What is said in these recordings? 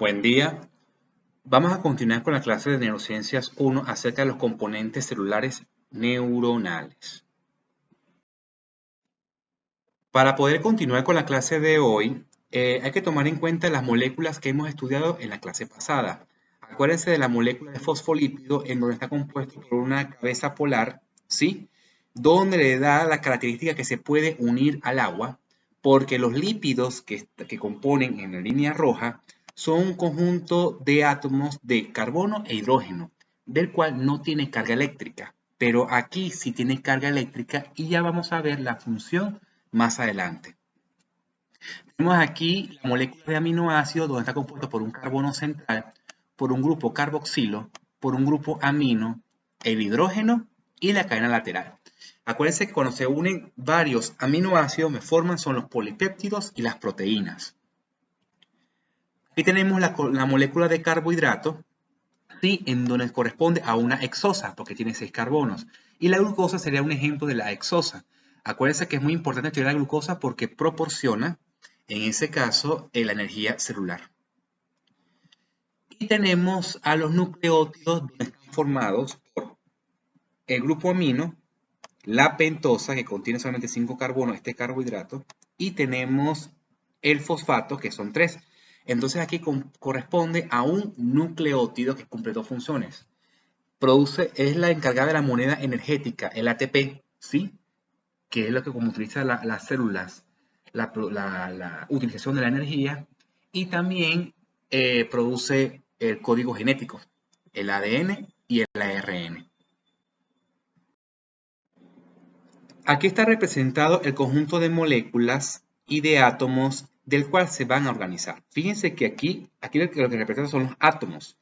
Buen día. Vamos a continuar con la clase de Neurociencias 1 acerca de los componentes celulares neuronales. Para poder continuar con la clase de hoy, hay que tomar en cuenta las moléculas que hemos estudiado en la clase pasada. Acuérdense de la molécula de fosfolípido en donde está compuesto por una cabeza polar, ¿sí? Donde le da la característica que se puede unir al agua, porque los lípidos que componen en la línea roja son un conjunto de átomos de carbono e hidrógeno, del cual no tiene carga eléctrica, pero aquí sí tiene carga eléctrica y ya vamos a ver la función más adelante. Tenemos aquí la molécula de aminoácidos donde está compuesto por un carbono central, por un grupo carboxilo, por un grupo amino, el hidrógeno y la cadena lateral. Acuérdense que cuando se unen varios aminoácidos me forman son los polipéptidos y las proteínas. Aquí tenemos la molécula de carbohidrato, ¿sí? En donde corresponde a una hexosa, porque tiene 6 carbonos. Y la glucosa sería un ejemplo de la hexosa. Acuérdense que es muy importante estudiar la glucosa porque proporciona, en ese caso, la energía celular. Y tenemos a los nucleótidos donde están formados por el grupo amino, la pentosa, que contiene solamente 5 carbonos, este carbohidrato, y tenemos el fosfato, que son 3. Entonces aquí corresponde a un nucleótido que cumple dos funciones. Es la encargada de la moneda energética, el ATP, ¿sí? Que es lo que como utiliza las células, la utilización de la energía, y también produce el código genético, el ADN y el ARN. Aquí está representado el conjunto de moléculas y de átomos del cual se van a organizar. Fíjense que aquí lo que representa son los átomos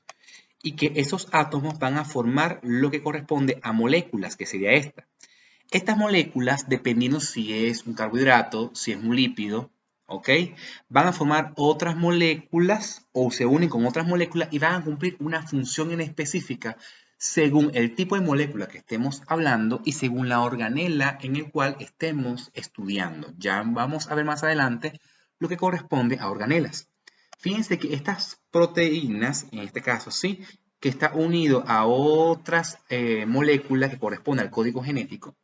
y que esos átomos van a formar lo que corresponde a moléculas, que sería esta. Estas moléculas, dependiendo si es un carbohidrato, si es un lípido, ¿ok? Van a formar otras moléculas o se unen con otras moléculas y van a cumplir una función en específica según el tipo de molécula que estemos hablando y según la organela en el cual estemos estudiando. Ya vamos a ver más adelante lo que corresponde a organelas. Fíjense que estas proteínas, en este caso, sí, que está unido a otras moléculas que corresponden al código genético,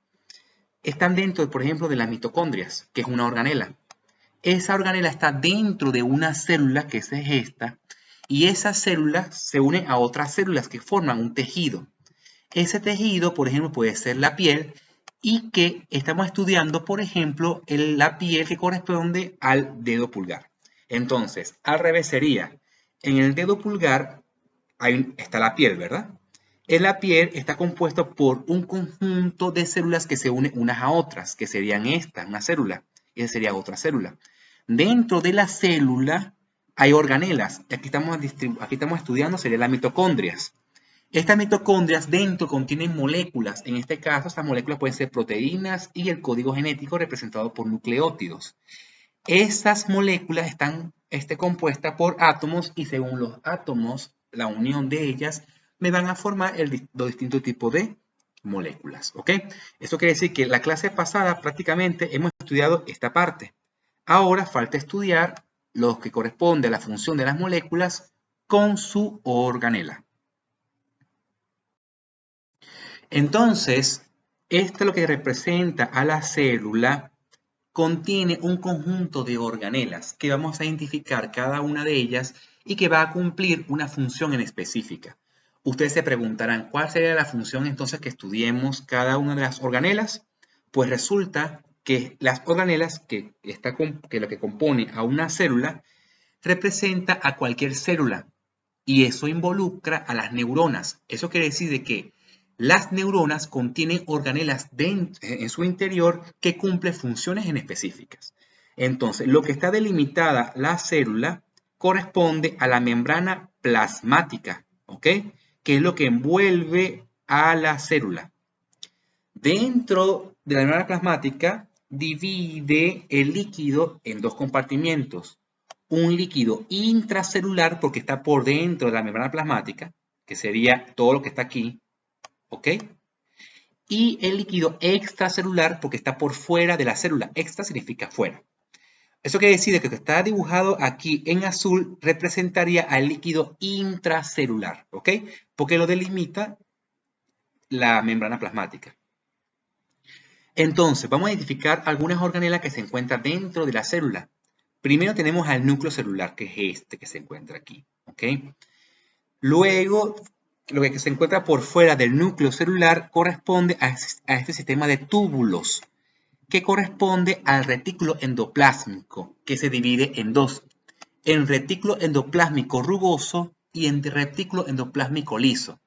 están dentro, por ejemplo, de las mitocondrias, que es una organela. Esa organela está dentro de una célula, que es esta, y esas células se unen a otras células que forman un tejido. Ese tejido, por ejemplo, puede ser la piel y que estamos estudiando, por ejemplo, la piel que corresponde al dedo pulgar. Entonces, al revés sería, en el dedo pulgar está la piel, ¿verdad? En la piel está compuesto por un conjunto de células que se unen unas a otras, que serían esta, una célula, y esa sería otra célula. Dentro de la célula hay organelas. Aquí estamos estudiando, serían las mitocondrias. Estas mitocondrias dentro contienen moléculas. En este caso, estas moléculas pueden ser proteínas y el código genético representado por nucleótidos. Estas moléculas están compuestas por átomos y según los átomos, la unión de ellas, me van a formar los distintos tipos de moléculas. ¿Ok? Eso quiere decir que la clase pasada prácticamente hemos estudiado esta parte. Ahora falta estudiar lo que corresponde a la función de las moléculas con su organela. Entonces, esto es lo que representa a la célula. Contiene un conjunto de organelas que vamos a identificar cada una de ellas y que va a cumplir una función en específica. Ustedes se preguntarán, ¿cuál sería la función entonces que estudiemos cada una de las organelas? Pues resulta que las organelas, que lo que compone a una célula, representa a cualquier célula y eso involucra a las neuronas. Eso quiere decir de que las neuronas contienen organelas en su interior que cumplen funciones en específicas. Entonces, lo que está delimitada la célula corresponde a la membrana plasmática, ¿ok? Que es lo que envuelve a la célula. Dentro de la membrana plasmática divide el líquido en dos compartimientos. Un líquido intracelular porque está por dentro de la membrana plasmática, que sería todo lo que está aquí, ¿ok? Y el líquido extracelular porque está por fuera de la célula. Extra significa fuera. Eso quiere decir que lo que está dibujado aquí en azul representaría al líquido intracelular, ¿ok? Porque lo delimita la membrana plasmática. Entonces, vamos a identificar algunas organelas que se encuentran dentro de la célula. Primero tenemos al núcleo celular, que es este que se encuentra aquí, ¿ok? Luego, lo que se encuentra por fuera del núcleo celular corresponde a este sistema de túbulos, que corresponde al retículo endoplásmico, que se divide en dos, en retículo endoplásmico rugoso y en retículo endoplásmico liso.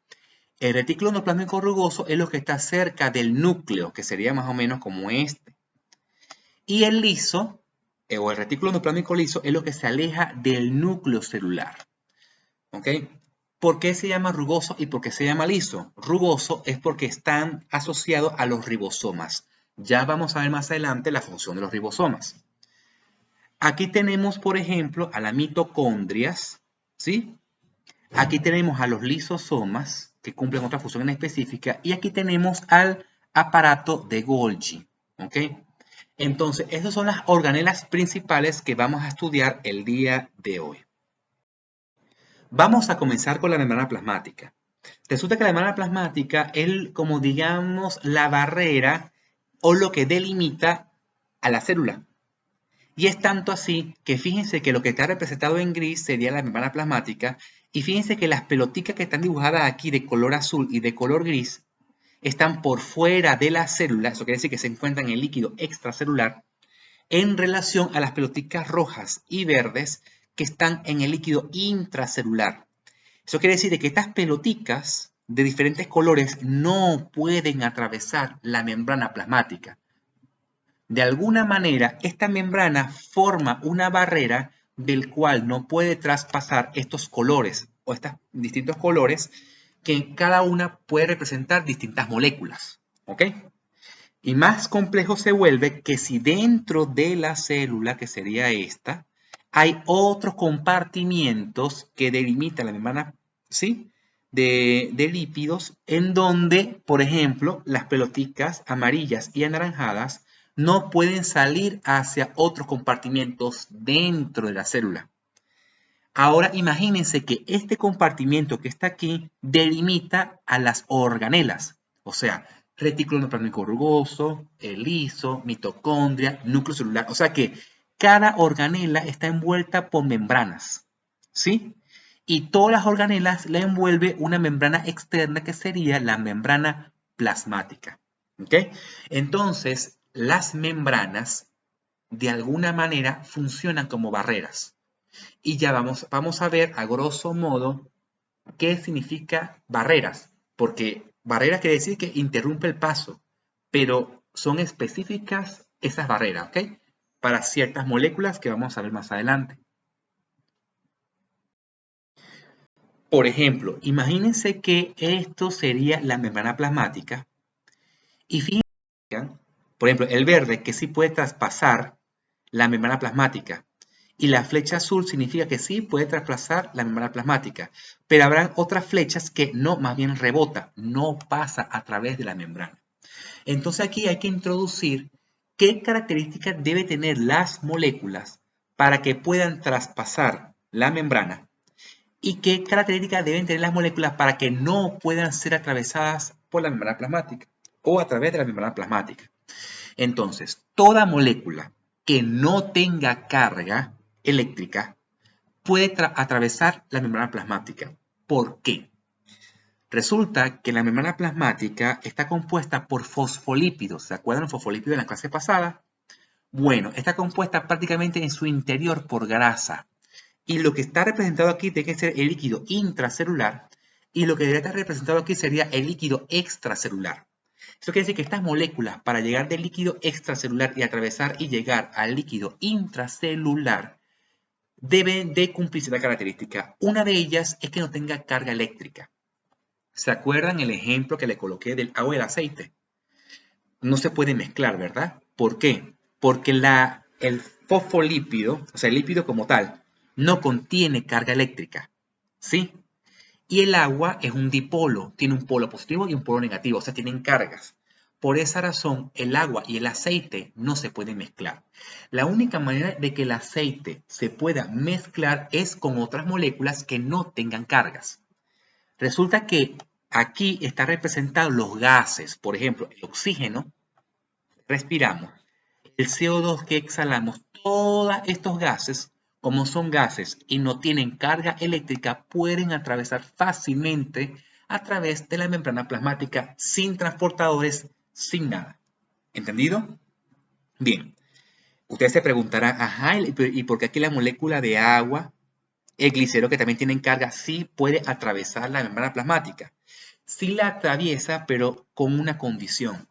El retículo endoplásmico rugoso es lo que está cerca del núcleo, que sería más o menos como este. Y el liso, o el retículo endoplásmico liso, es lo que se aleja del núcleo celular. ¿Ok? ¿Por qué se llama rugoso y por qué se llama liso? Rugoso es porque están asociados a los ribosomas. Ya vamos a ver más adelante la función de los ribosomas. Aquí tenemos, por ejemplo, a las mitocondrias, ¿sí? Aquí tenemos a los lisosomas, que cumplen otra función en específica, y aquí tenemos al aparato de Golgi, ¿ok? Entonces, esas son las organelas principales que vamos a estudiar el día de hoy. Vamos a comenzar con la membrana plasmática. Resulta que la membrana plasmática es como digamos la barrera o lo que delimita a la célula. Y es tanto así que fíjense que lo que está representado en gris sería la membrana plasmática y fíjense que las pelotitas que están dibujadas aquí de color azul y de color gris están por fuera de la célula, eso quiere decir que se encuentran en el líquido extracelular, en relación a las pelotitas rojas y verdes que están en el líquido intracelular. Eso quiere decir que estas pelotitas de diferentes colores no pueden atravesar la membrana plasmática. De alguna manera, esta membrana forma una barrera del cual no puede traspasar estos colores o estos distintos colores que cada una puede representar distintas moléculas. ¿Ok? Y más complejo se vuelve que si dentro de la célula, que sería esta, hay otros compartimientos que delimitan la membrana, ¿sí?, de lípidos, en donde, por ejemplo, las pelotitas amarillas y anaranjadas no pueden salir hacia otros compartimientos dentro de la célula. Ahora imagínense que este compartimento que está aquí delimita a las organelas, o sea, retículo endoplasmático rugoso, el liso, mitocondria, núcleo celular. O sea que cada organela está envuelta por membranas, ¿sí? Y todas las organelas la envuelve una membrana externa que sería la membrana plasmática, ¿ok? Entonces, las membranas de alguna manera funcionan como barreras. Y ya vamos a ver a grosso modo qué significa barreras, porque barrera quiere decir que interrumpe el paso, pero son específicas esas barreras, ¿ok? Para ciertas moléculas que vamos a ver más adelante. Por ejemplo, imagínense que esto sería la membrana plasmática y fíjense, por ejemplo, el verde que sí puede traspasar la membrana plasmática y la flecha azul significa que sí puede traspasar la membrana plasmática, pero habrán otras flechas que no, más bien rebota, no pasa a través de la membrana. Entonces aquí hay que introducir qué características deben tener las moléculas para que puedan traspasar la membrana y qué características deben tener las moléculas para que no puedan ser atravesadas por la membrana plasmática o a través de la membrana plasmática. Entonces, toda molécula que no tenga carga eléctrica puede atravesar la membrana plasmática. ¿Por qué? Resulta que la membrana plasmática está compuesta por fosfolípidos. ¿Se acuerdan los fosfolípidos en la clase pasada? Bueno, está compuesta prácticamente en su interior por grasa. Y lo que está representado aquí tiene que ser el líquido intracelular y lo que debería estar representado aquí sería el líquido extracelular. Eso quiere decir que estas moléculas, para llegar del líquido extracelular y atravesar y llegar al líquido intracelular, deben de cumplir cierta característica. Una de ellas es que no tenga carga eléctrica. ¿Se acuerdan el ejemplo que le coloqué del agua y el aceite? No se puede mezclar, ¿verdad? ¿Por qué? Porque el fosfolípido, o sea, el lípido como tal, no contiene carga eléctrica, ¿sí? Y el agua es un dipolo, tiene un polo positivo y un polo negativo, o sea, tienen cargas. Por esa razón, el agua y el aceite no se pueden mezclar. La única manera de que el aceite se pueda mezclar es con otras moléculas que no tengan cargas. Resulta que aquí están representados los gases. Por ejemplo, el oxígeno, respiramos. El CO2 que exhalamos, todos estos gases, como son gases y no tienen carga eléctrica, pueden atravesar fácilmente a través de la membrana plasmática sin transportadores, sin nada. ¿Entendido? Bien. Ustedes se preguntarán, ajá, ¿y por qué aquí la molécula de agua, el glicerol que también tienen carga, sí puede atravesar la membrana plasmática? Sí la atraviesa, pero con una condición.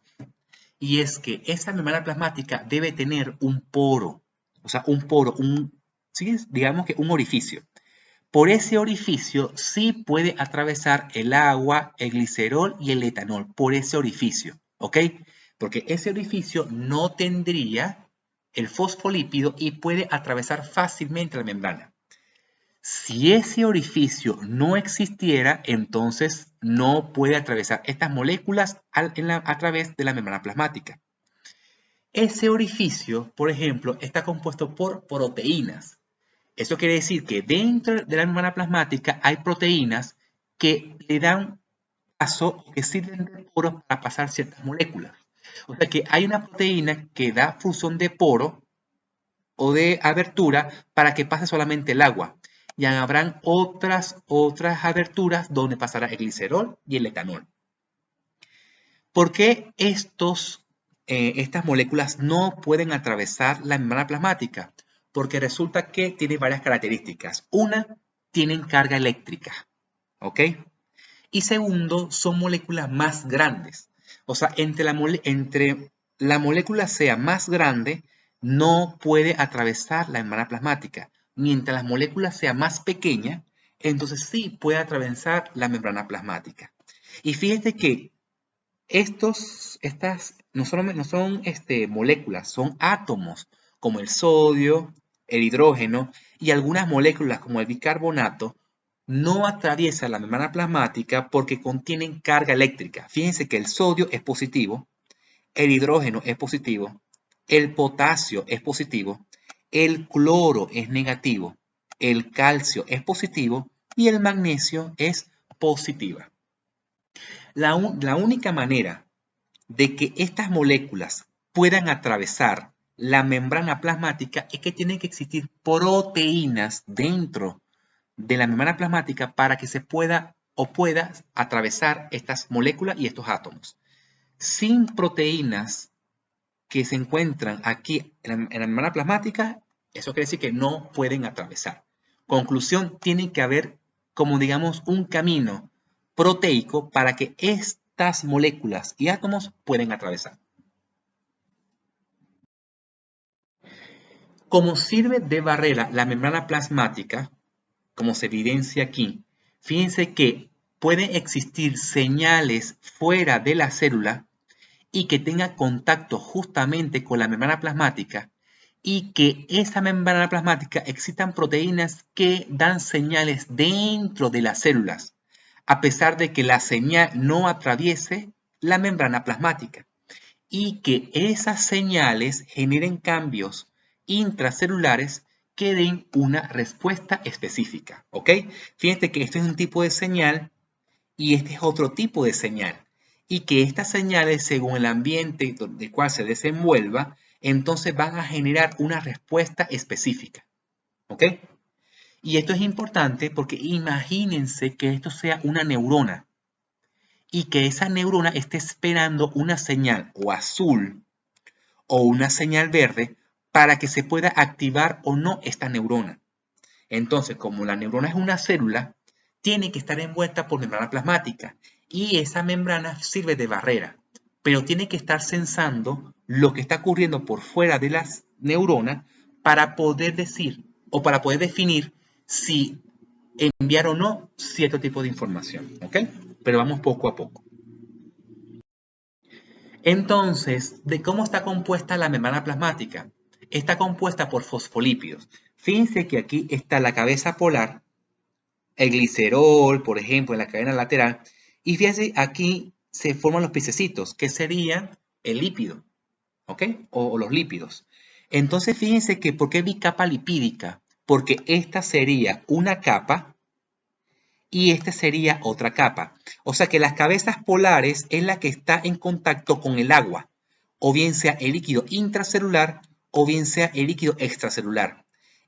Y es que esa membrana plasmática debe tener un poro, o sea, un poro, ¿sí? Digamos que un orificio. Por ese orificio sí puede atravesar el agua, el glicerol y el etanol, por ese orificio, ¿ok? Porque ese orificio no tendría el fosfolípido y puede atravesar fácilmente la membrana. Si ese orificio no existiera, entonces no puede atravesar estas moléculas a través de la membrana plasmática. Ese orificio, por ejemplo, está compuesto por proteínas. Eso quiere decir que dentro de la membrana plasmática hay proteínas que le dan paso o que sirven de poro para pasar ciertas moléculas. O sea que hay una proteína que da función de poro o de abertura para que pase solamente el agua. Y habrán otras aberturas donde pasará el glicerol y el etanol. ¿Por qué estas moléculas no pueden atravesar la membrana plasmática? Porque resulta que tiene varias características. Una, tienen carga eléctrica, ¿ok? Y segundo, son moléculas más grandes. O sea, entre la molécula sea más grande, no puede atravesar la membrana plasmática. Mientras la molécula sea más pequeña, entonces sí puede atravesar la membrana plasmática. Y fíjate que estas no son moléculas, son átomos, como el sodio, el hidrógeno y algunas moléculas como el bicarbonato, no atraviesan la membrana plasmática porque contienen carga eléctrica. Fíjense que el sodio es positivo, el hidrógeno es positivo, el potasio es positivo, el cloro es negativo, el calcio es positivo y el magnesio es positiva. La única manera de que estas moléculas puedan atravesar la membrana plasmática es que tienen que existir proteínas dentro de la membrana plasmática para que se pueda atravesar estas moléculas y estos átomos. Sin proteínas que se encuentran aquí en la membrana plasmática, eso quiere decir que no pueden atravesar. Conclusión, tiene que haber, como digamos, un camino proteico para que estas moléculas y átomos pueden atravesar. Como sirve de barrera la membrana plasmática, como se evidencia aquí, fíjense que pueden existir señales fuera de la célula y que tenga contacto justamente con la membrana plasmática y que esa membrana plasmática existan proteínas que dan señales dentro de las células, a pesar de que la señal no atraviese la membrana plasmática y que esas señales generen cambios intracelulares que den una respuesta específica, ¿ok? Fíjense que este es un tipo de señal y este es otro tipo de señal y que estas señales, según el ambiente del cual se desenvuelva, entonces van a generar una respuesta específica, ¿ok? Y esto es importante porque imagínense que esto sea una neurona y que esa neurona esté esperando una señal o azul o una señal verde para que se pueda activar o no esta neurona. Entonces, como la neurona es una célula, tiene que estar envuelta por membrana plasmática y esa membrana sirve de barrera, pero tiene que estar sensando lo que está ocurriendo por fuera de las neuronas para poder decir o para poder definir si enviar o no cierto tipo de información, ¿ok? Pero vamos poco a poco. Entonces, ¿de cómo está compuesta la membrana plasmática? Está compuesta por fosfolípidos. Fíjense que aquí está la cabeza polar, el glicerol, por ejemplo, en la cadena lateral. Y fíjense aquí se forman los pececitos, que serían el lípido, ¿ok? O los lípidos. Entonces, fíjense que, ¿por qué bicapa lipídica? Porque esta sería una capa y esta sería otra capa. O sea que las cabezas polares es la que está en contacto con el agua, o bien sea el líquido intracelular o bien sea el líquido extracelular.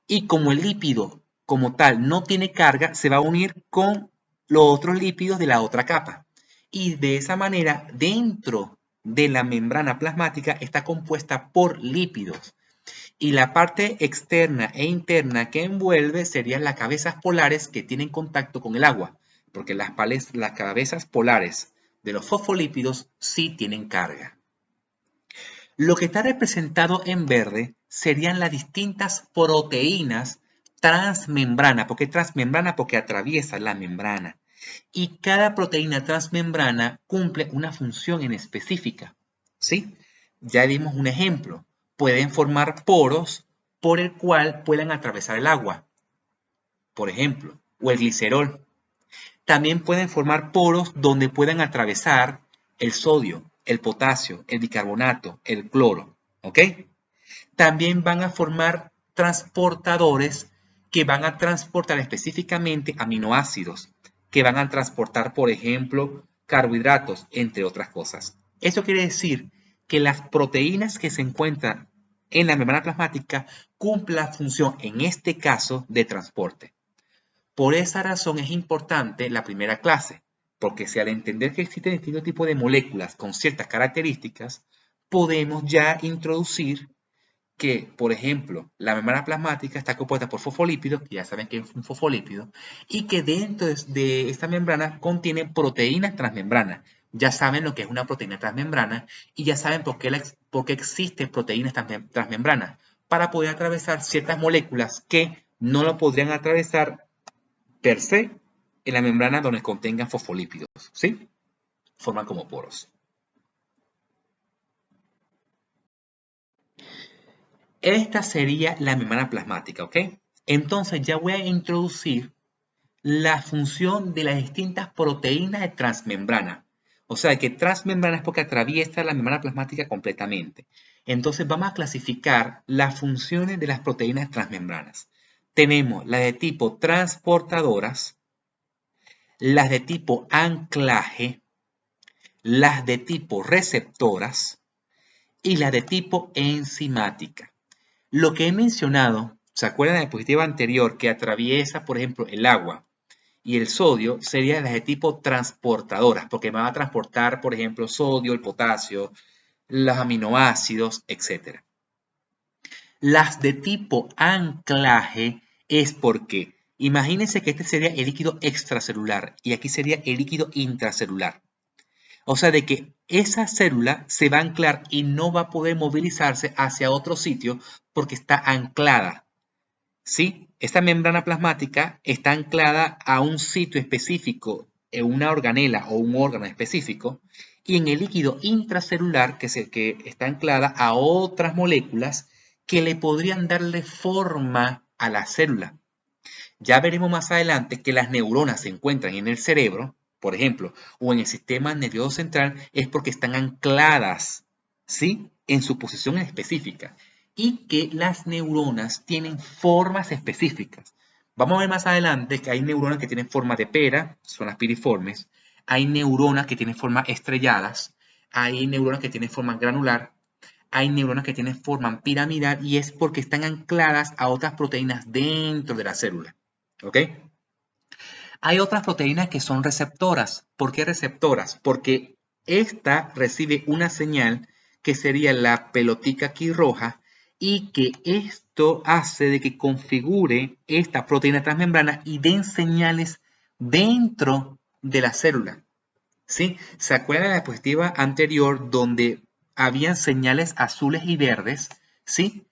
Y como el lípido como tal no tiene carga, se va a unir con los otros lípidos de la otra capa. Y de esa manera, dentro de la membrana plasmática está compuesta por lípidos. Y la parte externa e interna que envuelve serían las cabezas polares que tienen contacto con el agua, porque las cabezas polares de los fosfolípidos sí tienen carga. Lo que está representado en verde serían las distintas proteínas transmembrana. ¿Por qué transmembrana? Porque atraviesa la membrana. Y cada proteína transmembrana cumple una función en específica. ¿Sí? Ya dimos un ejemplo. Pueden formar poros por el cual puedan atravesar el agua, por ejemplo, o el glicerol. También pueden formar poros donde puedan atravesar el sodio, el potasio, el bicarbonato, el cloro. ¿Ok? También van a formar transportadores que van a transportar específicamente aminoácidos, que van a transportar, por ejemplo, carbohidratos, entre otras cosas. Eso quiere decir que las proteínas que se encuentran en la membrana plasmática cumplen la función, en este caso, de transporte. Por esa razón es importante la primera clase, porque si al entender que existen distintos tipos de moléculas con ciertas características, podemos ya introducir que, por ejemplo, la membrana plasmática está compuesta por fosfolípidos, que ya saben que es un fosfolípido, y que dentro de esta membrana contiene proteínas transmembranas. Ya saben lo que es una proteína transmembrana y ya saben por qué existen proteínas transmembranas, para poder atravesar ciertas moléculas que no lo podrían atravesar per se en la membrana donde contengan fosfolípidos, ¿sí? Forman como poros. Esta sería la membrana plasmática, ¿ok? Entonces ya voy a introducir la función de las distintas proteínas de transmembrana. O sea, que transmembrana es porque atraviesa la membrana plasmática completamente. Entonces vamos a clasificar las funciones de las proteínas transmembranas. Tenemos las de tipo transportadoras, las de tipo anclaje, las de tipo receptoras y las de tipo enzimática. Lo que he mencionado, ¿se acuerdan de la diapositiva anterior que atraviesa, por ejemplo, el agua y el sodio? Serían las de tipo transportadoras, porque me va a transportar, por ejemplo, sodio, el potasio, los aminoácidos, etc. Las de tipo anclaje es porque, imagínense que este sería el líquido extracelular y aquí sería el líquido intracelular. O sea, de que esa célula se va a anclar y no va a poder movilizarse hacia otro sitio porque está anclada. ¿Sí? Esta membrana plasmática está anclada a un sitio específico, en una organela o un órgano específico, y en el líquido intracelular, que está anclada a otras moléculas que le podrían darle forma a la célula. Ya veremos más adelante que las neuronas se encuentran en el cerebro, por ejemplo, o en el sistema nervioso central, es porque están ancladas, ¿sí? En su posición específica. Y que las neuronas tienen formas específicas. Vamos a ver más adelante que hay neuronas que tienen forma de pera, son las piriformes. Hay neuronas que tienen formas estrelladas. Hay neuronas que tienen forma granular. Hay neuronas que tienen forma piramidal y es porque están ancladas a otras proteínas dentro de la célula. ¿Ok? Hay otras proteínas que son receptoras. ¿Por qué receptoras? Porque esta recibe una señal que sería la pelotica aquí roja y que esto hace de que configure esta proteína transmembrana y den señales dentro de la célula. ¿Sí? ¿Se acuerdan de la diapositiva anterior donde habían señales azules y verdes? ¿Sí?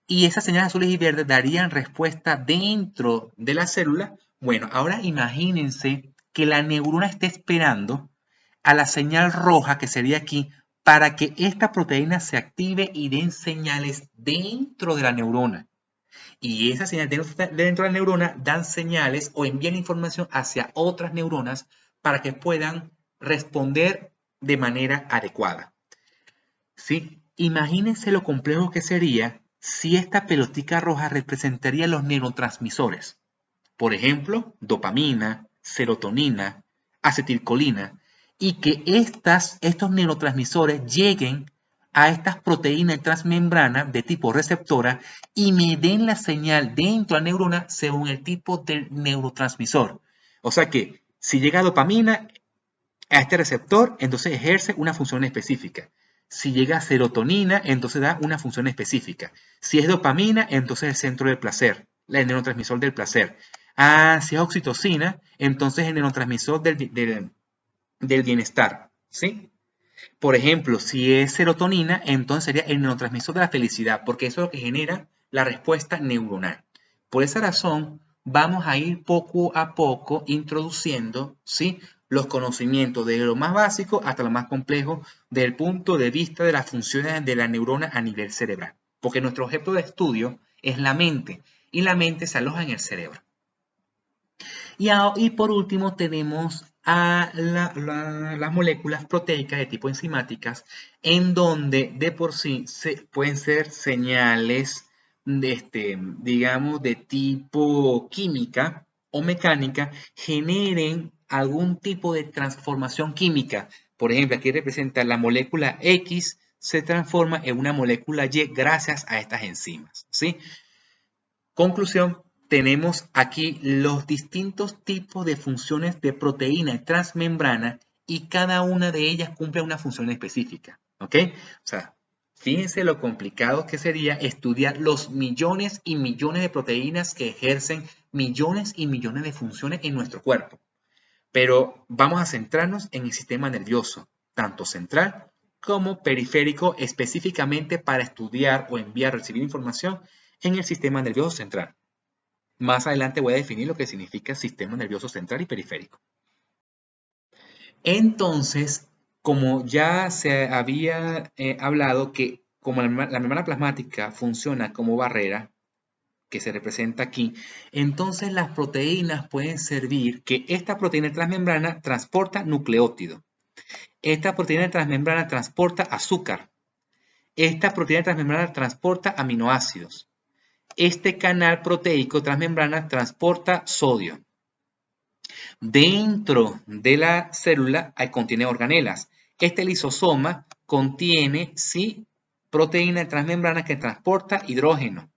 Y esas señales azules y verdes darían respuesta dentro de la célula. Bueno, ahora imagínense que la neurona esté esperando a la señal roja, que sería aquí, para que esta proteína se active y den señales dentro de la neurona. Y esas señales dentro de la neurona dan señales o envían información hacia otras neuronas para que puedan responder de manera adecuada. ¿Sí? Imagínense lo complejo que sería si esta pelotica roja representaría los neurotransmisores. Por ejemplo, dopamina, serotonina, acetilcolina, y que estos neurotransmisores lleguen a estas proteínas transmembrana de tipo receptora y me den la señal dentro de la neurona según el tipo del neurotransmisor. O sea que si llega dopamina a este receptor, entonces ejerce una función específica. Si llega serotonina, entonces da una función específica. Si es dopamina, entonces el centro del placer, el neurotransmisor del placer. Si es oxitocina, entonces el neurotransmisor del bienestar. ¿Sí? Por ejemplo, si es serotonina, entonces sería el neurotransmisor de la felicidad, porque eso es lo que genera la respuesta neuronal. Por esa razón, vamos a ir poco a poco introduciendo, ¿sí?, los conocimientos de lo más básico hasta lo más complejo desde el punto de vista de las funciones de la neurona a nivel cerebral. Porque nuestro objeto de estudio es la mente y la mente se aloja en el cerebro. Y por último tenemos a las moléculas proteicas de tipo enzimáticas, en donde de por sí pueden ser señales digamos, de tipo química o mecánica, generen algún tipo de transformación química. Por ejemplo, aquí representa la molécula X se transforma en una molécula Y gracias a estas enzimas, ¿sí? Conclusión, tenemos aquí los distintos tipos de funciones de proteína transmembrana y cada una de ellas cumple una función específica, ¿ok? O sea, fíjense lo complicado que sería estudiar los millones y millones de proteínas que ejercen millones y millones de funciones en nuestro cuerpo. Pero vamos a centrarnos en el sistema nervioso, tanto central como periférico, específicamente para estudiar o enviar, recibir información en el sistema nervioso central. Más adelante voy a definir lo que significa sistema nervioso central y periférico. Entonces, como ya se había hablado que como la membrana plasmática funciona como barrera, que se representa aquí, entonces las proteínas pueden servir que esta proteína transmembrana transporta nucleótido. Esta proteína transmembrana transporta azúcar. Esta proteína transmembrana transporta aminoácidos. Este canal proteico transmembrana transporta sodio. Dentro de la célula contiene organelas. Este lisosoma contiene, sí, proteína transmembrana que transporta hidrógeno.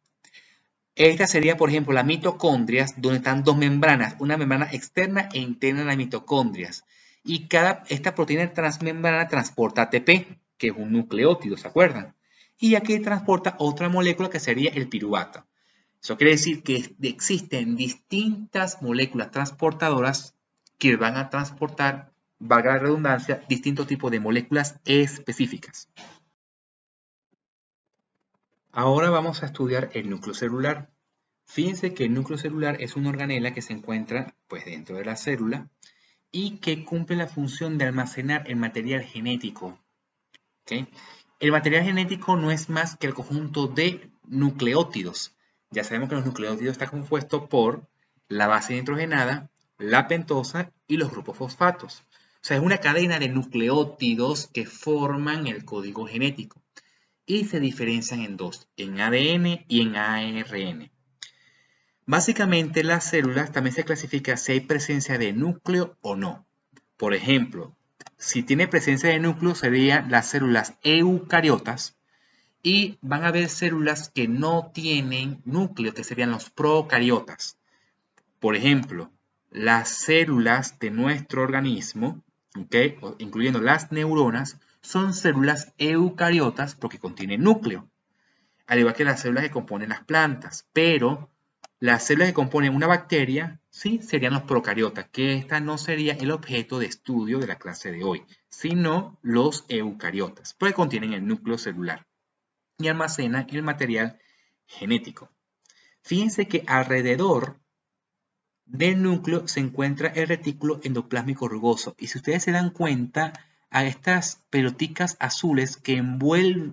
Esta sería, por ejemplo, las mitocondrias, donde están dos membranas, una membrana externa e interna de las mitocondrias. Y esta proteína transmembrana transporta ATP, que es un nucleótido, ¿se acuerdan? Y aquí transporta otra molécula que sería el piruvato. Eso quiere decir que existen distintas moléculas transportadoras que van a transportar, valga la redundancia, distintos tipos de moléculas específicas. Ahora vamos a estudiar el núcleo celular. Fíjense que el núcleo celular es una organela que se encuentra pues, dentro de la célula y que cumple la función de almacenar el material genético. ¿Okay? El material genético no es más que el conjunto de nucleótidos. Ya sabemos que los nucleótidos están compuestos por la base nitrogenada, la pentosa y los grupos fosfatos. O sea, es una cadena de nucleótidos que forman el código genético y se diferencian en dos, en ADN y en ARN. Básicamente, las células también se clasifican si hay presencia de núcleo o no. Por ejemplo, si tiene presencia de núcleo serían las células eucariotas y van a haber células que no tienen núcleo, que serían los procariotas. Por ejemplo, las células de nuestro organismo, ¿okay?, incluyendo las neuronas, son células eucariotas porque contienen núcleo, al igual que las células que componen las plantas, pero las células que componen una bacteria, sí, serían los procariotas, que esta no sería el objeto de estudio de la clase de hoy, sino los eucariotas, porque contienen el núcleo celular y almacenan el material genético. Fíjense que alrededor del núcleo se encuentra el retículo endoplásmico rugoso, y si ustedes se dan cuenta, a estas pelotitas azules que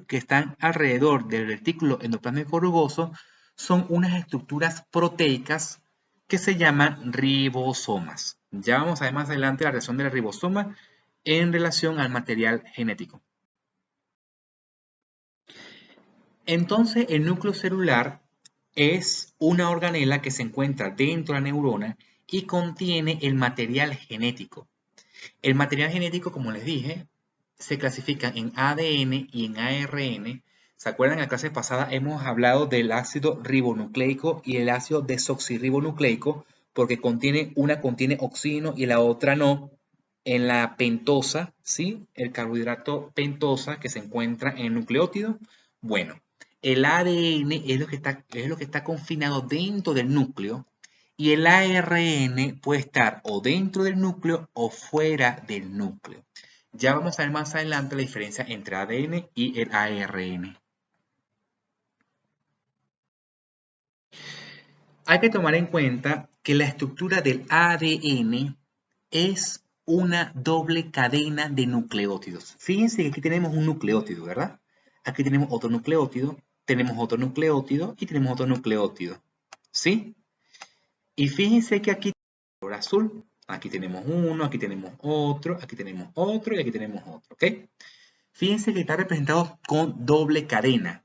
están alrededor del retículo endoplásmico rugoso son unas estructuras proteicas que se llaman ribosomas. Ya vamos a ver más adelante la relación del ribosoma en relación al material genético. Entonces, el núcleo celular es una organela que se encuentra dentro de la neurona y contiene el material genético. El material genético, como les dije, se clasifica en ADN y en ARN. ¿Se acuerdan? En la clase pasada hemos hablado del ácido ribonucleico y el ácido desoxirribonucleico, porque una contiene oxígeno y la otra no. En la pentosa, ¿sí? El carbohidrato pentosa que se encuentra en el nucleótido. Bueno, el ADN es lo que está confinado dentro del núcleo y el ARN puede estar o dentro del núcleo o fuera del núcleo. Ya vamos a ver más adelante la diferencia entre ADN y el ARN. Hay que tomar en cuenta que la estructura del ADN es una doble cadena de nucleótidos. Fíjense que aquí tenemos un nucleótido, ¿verdad? Aquí tenemos otro nucleótido, tenemos otro nucleótido y tenemos otro nucleótido. ¿Sí? Y fíjense que aquí color azul, aquí tenemos uno, aquí tenemos otro, aquí tenemos otro y aquí tenemos otro, ¿ok? Fíjense que está representado con doble cadena,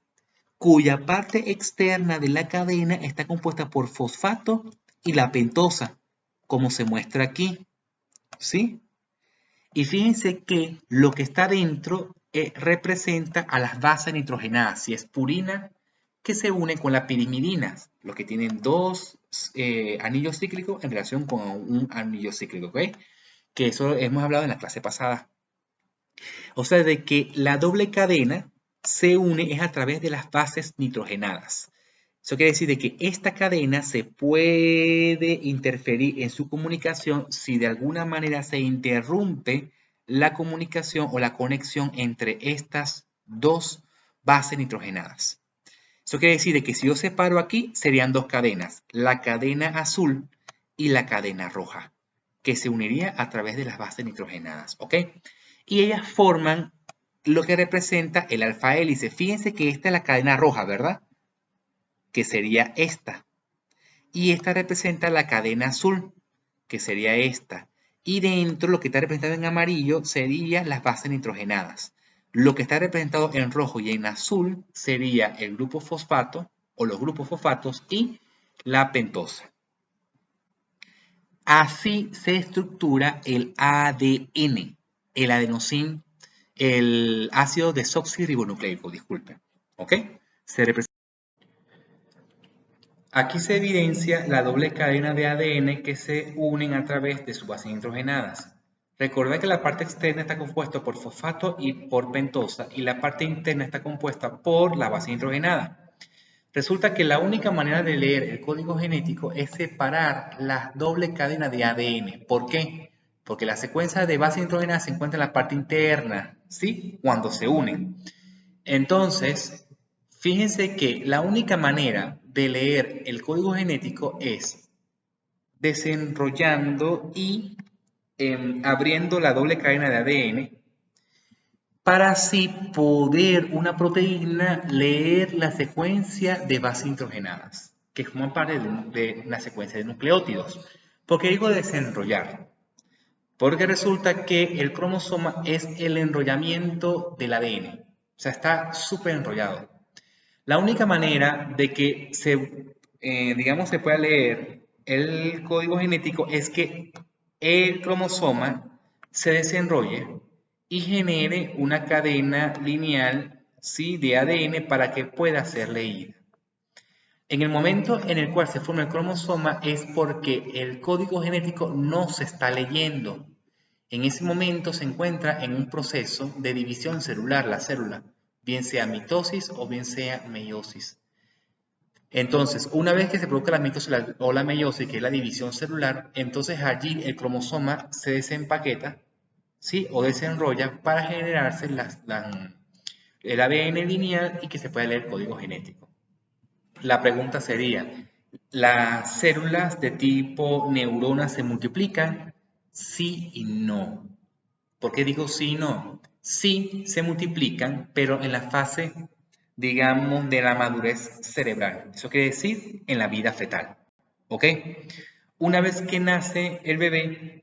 cuya parte externa de la cadena está compuesta por fosfato y la pentosa, como se muestra aquí, ¿sí? Y fíjense que lo que está dentro representa a las bases nitrogenadas, y es purina que se une con la pirimidina, los que tienen dos anillos cíclicos en relación con un anillo cíclico, ¿ok? Que eso hemos hablado en la clase pasada. O sea, de que la doble cadena se une es a través de las bases nitrogenadas. Eso quiere decir de que esta cadena se puede interferir en su comunicación si de alguna manera se interrumpe la comunicación o la conexión entre estas dos bases nitrogenadas. Eso quiere decir de que si yo separo aquí, serían dos cadenas, la cadena azul y la cadena roja, que se uniría a través de las bases nitrogenadas, ¿ok? Y ellas forman lo que representa el alfa hélice. Fíjense que esta es la cadena roja, ¿verdad? Que sería esta. Y esta representa la cadena azul, que sería esta. Y dentro, lo que está representado en amarillo serían las bases nitrogenadas. Lo que está representado en rojo y en azul sería el grupo fosfato o los grupos fosfatos y la pentosa. Así se estructura el ADN, el adenosín, el ácido desoxirribonucleico, disculpen. ¿Ok? Aquí se evidencia la doble cadena de ADN que se unen a través de sus bases nitrogenadas. Recuerda que la parte externa está compuesta por fosfato y por pentosa y la parte interna está compuesta por la base nitrogenada. Resulta que la única manera de leer el código genético es separar la doble cadena de ADN. ¿Por qué? Porque la secuencia de base nitrogenada se encuentra en la parte interna, ¿sí? Cuando se unen. Entonces, fíjense que la única manera de leer el código genético es desenrollando y abriendo la doble cadena de ADN para así poder una proteína leer la secuencia de bases nitrogenadas, que forman parte de una secuencia de nucleótidos. ¿Por qué digo desenrollar? Porque resulta que el cromosoma es el enrollamiento del ADN. O sea, está súper enrollado. La única manera de que digamos, se pueda leer el código genético es que el cromosoma se desenrolle y genere una cadena lineal, ¿sí?, de ADN para que pueda ser leída. En el momento en el cual se forma el cromosoma es porque el código genético no se está leyendo. En ese momento se encuentra en un proceso de división celular, la célula, bien sea mitosis o bien sea meiosis. Entonces, una vez que se produzca la mitosis o la meiosis, que es la división celular, entonces allí el cromosoma se desempaqueta, ¿sí?, o desenrolla para generarse el ADN lineal y que se pueda leer el código genético. La pregunta sería, ¿las células de tipo neurona se multiplican? Sí y no. ¿Por qué digo sí y no? Sí se multiplican, pero en la fase, digamos, de la madurez cerebral. Eso quiere decir en la vida fetal. ¿Ok? Una vez que nace el bebé,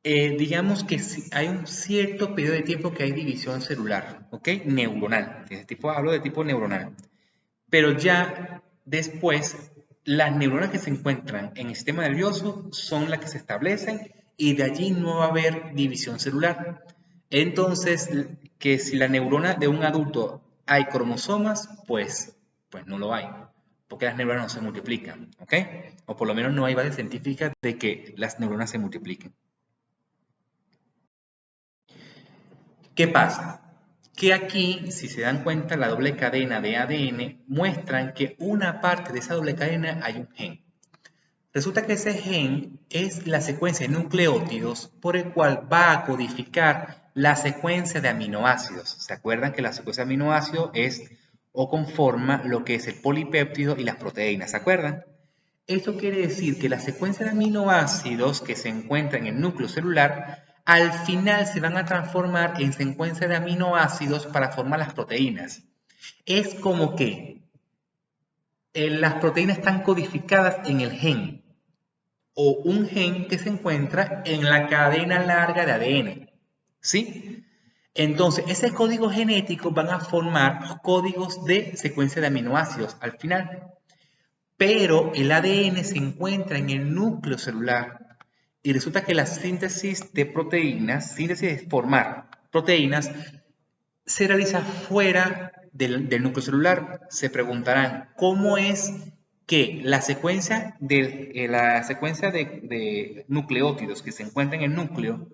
digamos que hay un cierto periodo de tiempo que hay división celular, ¿ok? Neuronal. Hablo de tipo neuronal. Pero ya después, las neuronas que se encuentran en el sistema nervioso son las que se establecen y de allí no va a haber división celular. Entonces, que si la neurona de un adulto hay cromosomas, pues no lo hay, porque las neuronas no se multiplican, ¿ok? O por lo menos no hay base científica de que las neuronas se multipliquen. ¿Qué pasa? Que aquí, si se dan cuenta, la doble cadena de ADN muestran que una parte de esa doble cadena hay un gen. Resulta que ese gen es la secuencia de nucleótidos por el cual va a codificar la secuencia de aminoácidos. ¿Se acuerdan que la secuencia de aminoácidos es o conforma lo que es el polipéptido y las proteínas? ¿Se acuerdan? Esto quiere decir que la secuencia de aminoácidos que se encuentra en el núcleo celular al final se van a transformar en secuencia de aminoácidos para formar las proteínas. Es como que las proteínas están codificadas en el gen o un gen que se encuentra en la cadena larga de ADN. ¿Sí? Entonces, ese código genético van a formar códigos de secuencia de aminoácidos al final. Pero el ADN se encuentra en el núcleo celular y resulta que la síntesis de proteínas, síntesis de formar proteínas, se realiza fuera del núcleo celular. Se preguntarán, ¿cómo es que la secuencia de nucleótidos que se encuentran en el núcleo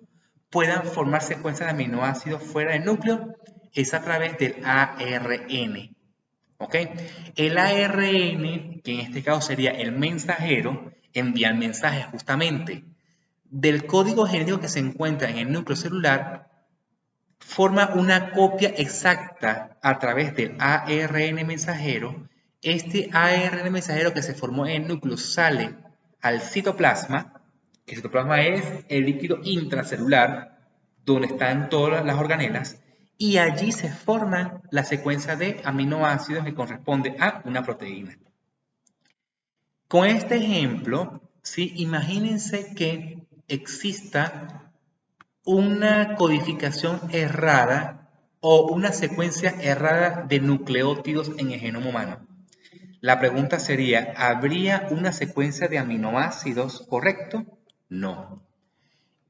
puedan formar secuencias de aminoácidos fuera del núcleo? Es a través del ARN. ¿Ok? El ARN, que en este caso sería el mensajero, envía el mensaje justamente del código genético que se encuentra en el núcleo celular, forma una copia exacta a través del ARN mensajero. Este ARN mensajero que se formó en el núcleo sale al citoplasma, que el citoplasma es el líquido intracelular donde están todas las organelas, y allí se forman la secuencia de aminoácidos que corresponde a una proteína. Con este ejemplo, ¿sí? Imagínense que exista una codificación errada o una secuencia errada de nucleótidos en el genoma humano. La pregunta sería, ¿habría una secuencia de aminoácidos correcto? No.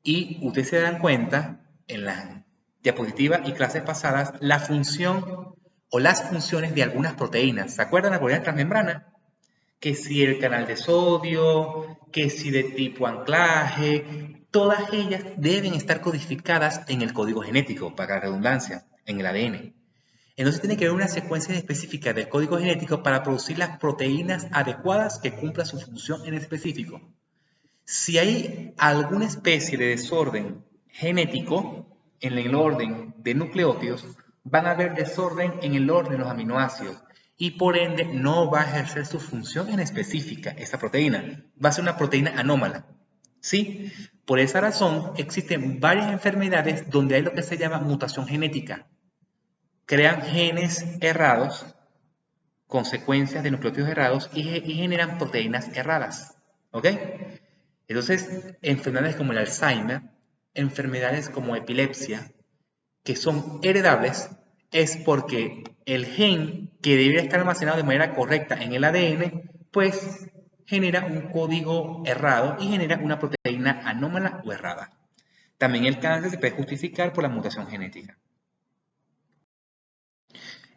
Y ustedes se dan cuenta en la diapositiva y clases pasadas la función o las funciones de algunas proteínas. ¿Se acuerdan de la proteína transmembrana? Que si el canal de sodio, que si de tipo anclaje, todas ellas deben estar codificadas en el código genético, para la redundancia, en el ADN. Entonces tiene que haber una secuencia específica del código genético para producir las proteínas adecuadas que cumplan su función en específico. Si hay alguna especie de desorden genético en el orden de nucleótidos, van a haber desorden en el orden de los aminoácidos y por ende no va a ejercer su función en específica esa proteína. Va a ser una proteína anómala. ¿Sí? Por esa razón existen varias enfermedades donde hay lo que se llama mutación genética. Crean genes errados, consecuencias de nucleótidos errados y generan proteínas erradas. ¿Ok? Entonces, enfermedades como el Alzheimer, enfermedades como epilepsia, que son heredables, es porque el gen que debería estar almacenado de manera correcta en el ADN, pues genera un código errado y genera una proteína anómala o errada. También el cáncer se puede justificar por la mutación genética.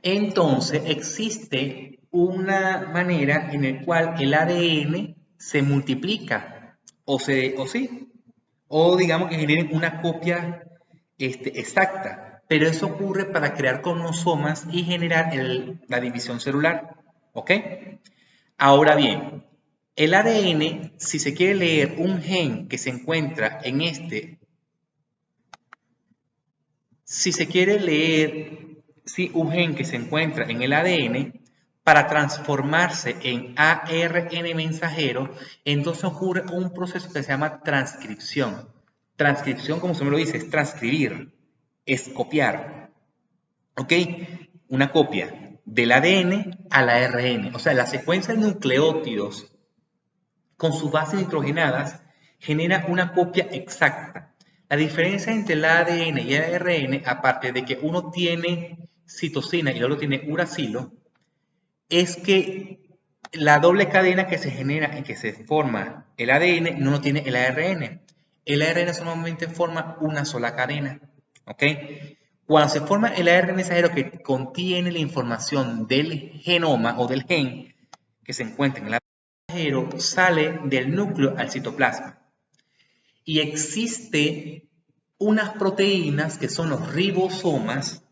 Entonces, existe una manera en la cual el ADN se multiplica o digamos que generen una copia exacta, pero eso ocurre para crear cromosomas y generar la división celular, ¿ok? Ahora bien, el ADN, si se quiere leer un gen que se encuentra en si se quiere leer un gen que se encuentra en el ADN, para transformarse en ARN mensajero, entonces ocurre un proceso que se llama transcripción. Transcripción, como se me lo dice, es transcribir, es copiar. ¿Ok? Una copia del ADN al ARN. O sea, la secuencia de nucleótidos con sus bases nitrogenadas genera una copia exacta. La diferencia entre el ADN y el ARN, aparte de que uno tiene citosina y el otro tiene uracilo, es que la doble cadena que se genera y que se forma el ADN no lo tiene el ARN. El ARN solamente forma una sola cadena. ¿Ok? Cuando se forma el ARN mensajero que contiene la información del genoma o del gen que se encuentra en el ARN mensajero, sale del núcleo al citoplasma. Y existe unas proteínas que son los ribosomas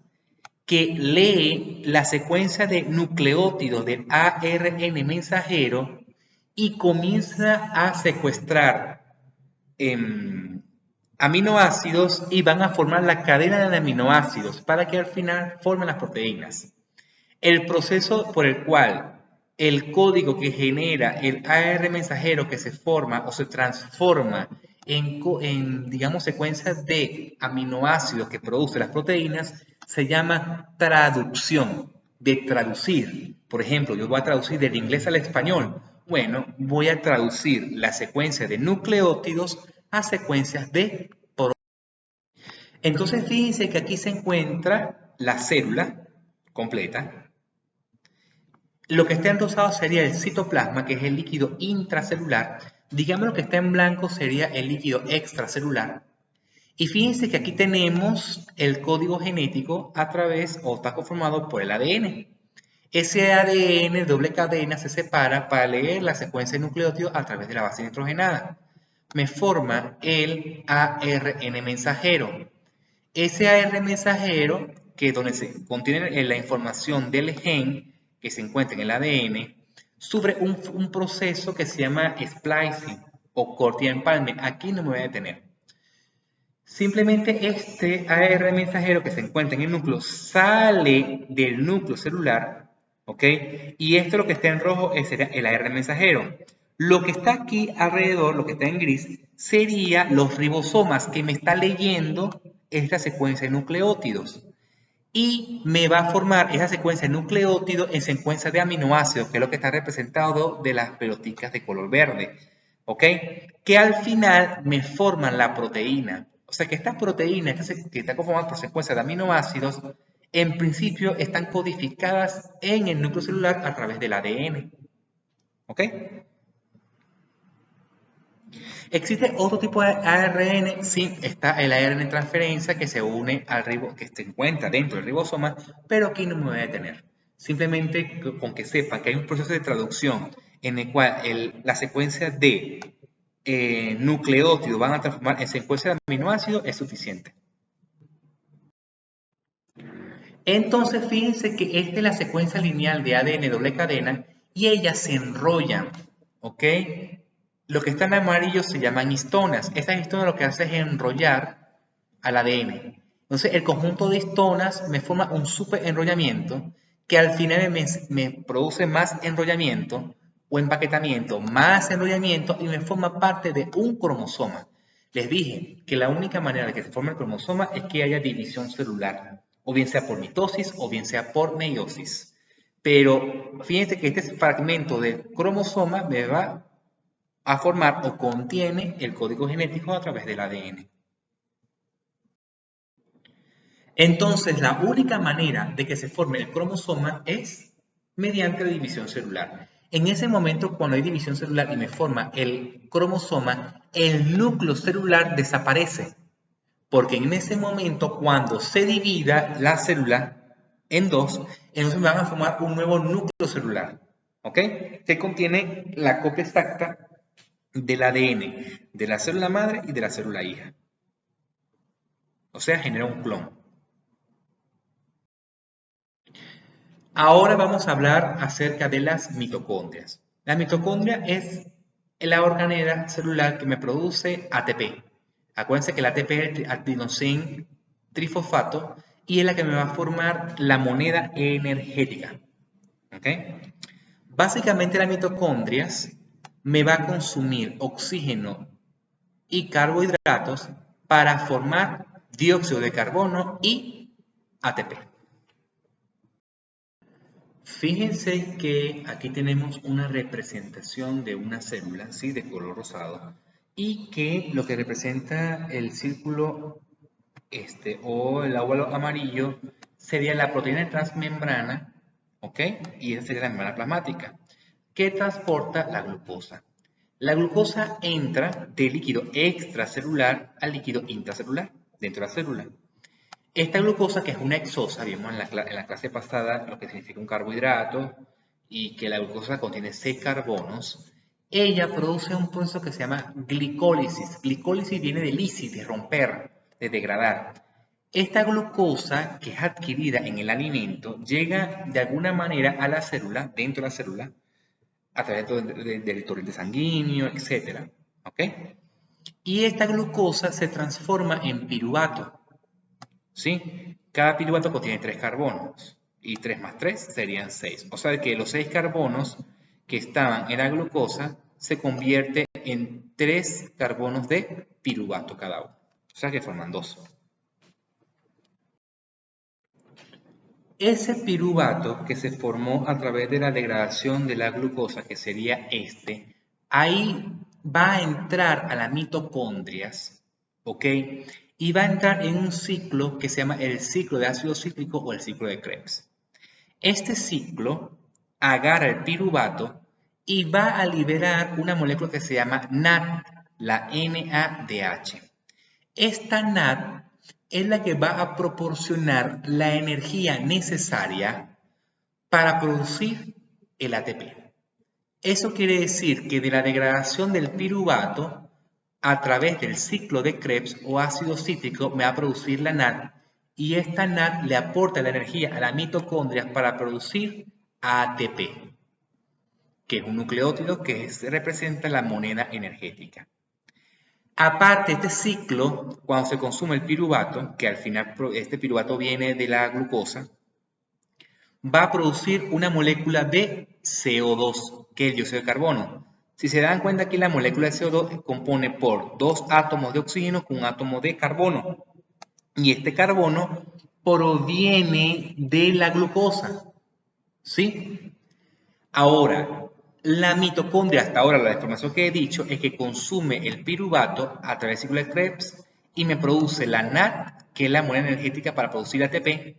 que lee la secuencia de nucleótidos del ARN mensajero y comienza a secuestrar aminoácidos y van a formar la cadena de aminoácidos para que al final formen las proteínas. El proceso por el cual el código que genera el ARN mensajero que se forma o se transforma en digamos, secuencias de aminoácidos que producen las proteínas se llama traducción, de traducir. Por ejemplo, yo voy a traducir del inglés al español. Bueno, voy a traducir la secuencia de nucleótidos a secuencias de proteínas. Entonces, fíjense que aquí se encuentra la célula completa. Lo que está en rosado sería el citoplasma, que es el líquido intracelular. Digamos lo que está en blanco sería el líquido extracelular. Y fíjense que aquí tenemos el código genético a través o está conformado por el ADN. Ese ADN doble cadena se separa para leer la secuencia de nucleótidos a través de la base nitrogenada. Me forma el ARN mensajero. Ese ARN mensajero, que es donde se contiene la información del gen que se encuentra en el ADN, sufre un proceso que se llama splicing o corte y empalme. Aquí no me voy a detener. Simplemente este ARN mensajero que se encuentra en el núcleo sale del núcleo celular, ¿ok? Y esto lo que está en rojo sería el ARN mensajero. Lo que está aquí alrededor, lo que está en gris, sería los ribosomas que me está leyendo esta secuencia de nucleótidos. Y me va a formar esa secuencia de nucleótidos en secuencia de aminoácidos, que es lo que está representado de las pelotitas de color verde, ¿ok? Que al final me forman la proteína. O sea que estas proteínas que están conformadas por secuencias de aminoácidos, en principio están codificadas en el núcleo celular a través del ADN, ¿ok? ¿Existe otro tipo de ARN? Sí, está el ARN transferencia que se une al que se encuentra dentro del ribosoma, pero aquí no me voy a detener. Simplemente con que sepan que hay un proceso de traducción en el cual la secuencia de nucleótidos van a transformar en secuencia de aminoácidos es suficiente. Entonces, fíjense que esta es la secuencia lineal de ADN doble cadena y ellas se enrollan, ¿ok? Lo que está en amarillo se llaman histonas. Estas histonas lo que hacen es enrollar al ADN. Entonces, el conjunto de histonas me forma un super enrollamiento que al final me produce más enrollamiento o empaquetamiento, más enrollamiento y me forma parte de un cromosoma. Les dije que la única manera de que se forme el cromosoma es que haya división celular, o bien sea por mitosis o bien sea por meiosis. Pero fíjense que este fragmento del cromosoma me va a formar o contiene el código genético a través del ADN. Entonces, la única manera de que se forme el cromosoma es mediante la división celular. En ese momento, cuando hay división celular y me forma el cromosoma, el núcleo celular desaparece. Porque en ese momento, cuando se divida la célula en dos, entonces me van a formar un nuevo núcleo celular, ¿ok? Que contiene la copia exacta del ADN de la célula madre y de la célula hija. O sea, genera un clon. Ahora vamos a hablar acerca de las mitocondrias. La mitocondria es la organela celular que me produce ATP. Acuérdense que el ATP es el adenosín trifosfato y es la que me va a formar la moneda energética. ¿Okay? Básicamente las mitocondrias me va a consumir oxígeno y carbohidratos para formar dióxido de carbono y ATP. Fíjense que aquí tenemos una representación de una célula, ¿sí? De color rosado. y que lo que representa el círculo o el óvalo amarillo sería la proteína transmembrana, ¿ok? Y esa sería la membrana plasmática, que transporta la glucosa. La glucosa entra del líquido extracelular al líquido intracelular, dentro de la célula. Esta glucosa, que es una hexosa, vimos en la clase pasada lo que significa un carbohidrato y que la glucosa contiene 6 carbonos, ella produce un proceso que se llama glicólisis. Glicólisis viene de lisis, de romper, de degradar. Esta glucosa, que es adquirida en el alimento, llega de alguna manera a la célula, dentro de la célula, a través del torrente sanguíneo, etc. ¿Ok? Y esta glucosa se transforma en piruvato. ¿Sí? Cada piruvato contiene 3 carbonos y 3 más 3 serían 6. O sea que los 6 carbonos que estaban en la glucosa se convierte en 3 carbonos de piruvato cada uno. O sea que forman 2. Ese piruvato que se formó a través de la degradación de la glucosa, que sería ahí va a entrar a las mitocondrias, ¿ok? Y va a entrar en un ciclo que se llama el ciclo de ácido cítrico o el ciclo de Krebs. Este ciclo agarra el piruvato y va a liberar una molécula que se llama NAD, la NADH. Esta NAD es la que va a proporcionar la energía necesaria para producir el ATP. Eso quiere decir que de la degradación del piruvato, a través del ciclo de Krebs o ácido cítrico, me va a producir la NAD y esta NAD le aporta la energía a las mitocondrias para producir ATP, que es un nucleótido que representa la moneda energética. Aparte, este ciclo, cuando se consume el piruvato, que al final este piruvato viene de la glucosa, va a producir una molécula de CO2, que es el dióxido de carbono. Si se dan cuenta aquí, la molécula de CO2 se compone por 2 átomos de oxígeno con un átomo de carbono. Y este carbono proviene de la glucosa. ¿Sí? Ahora, la mitocondria, hasta ahora la información que he dicho, es que consume el piruvato a través del ciclo de Krebs y me produce la NAD, que es la moneda energética para producir ATP,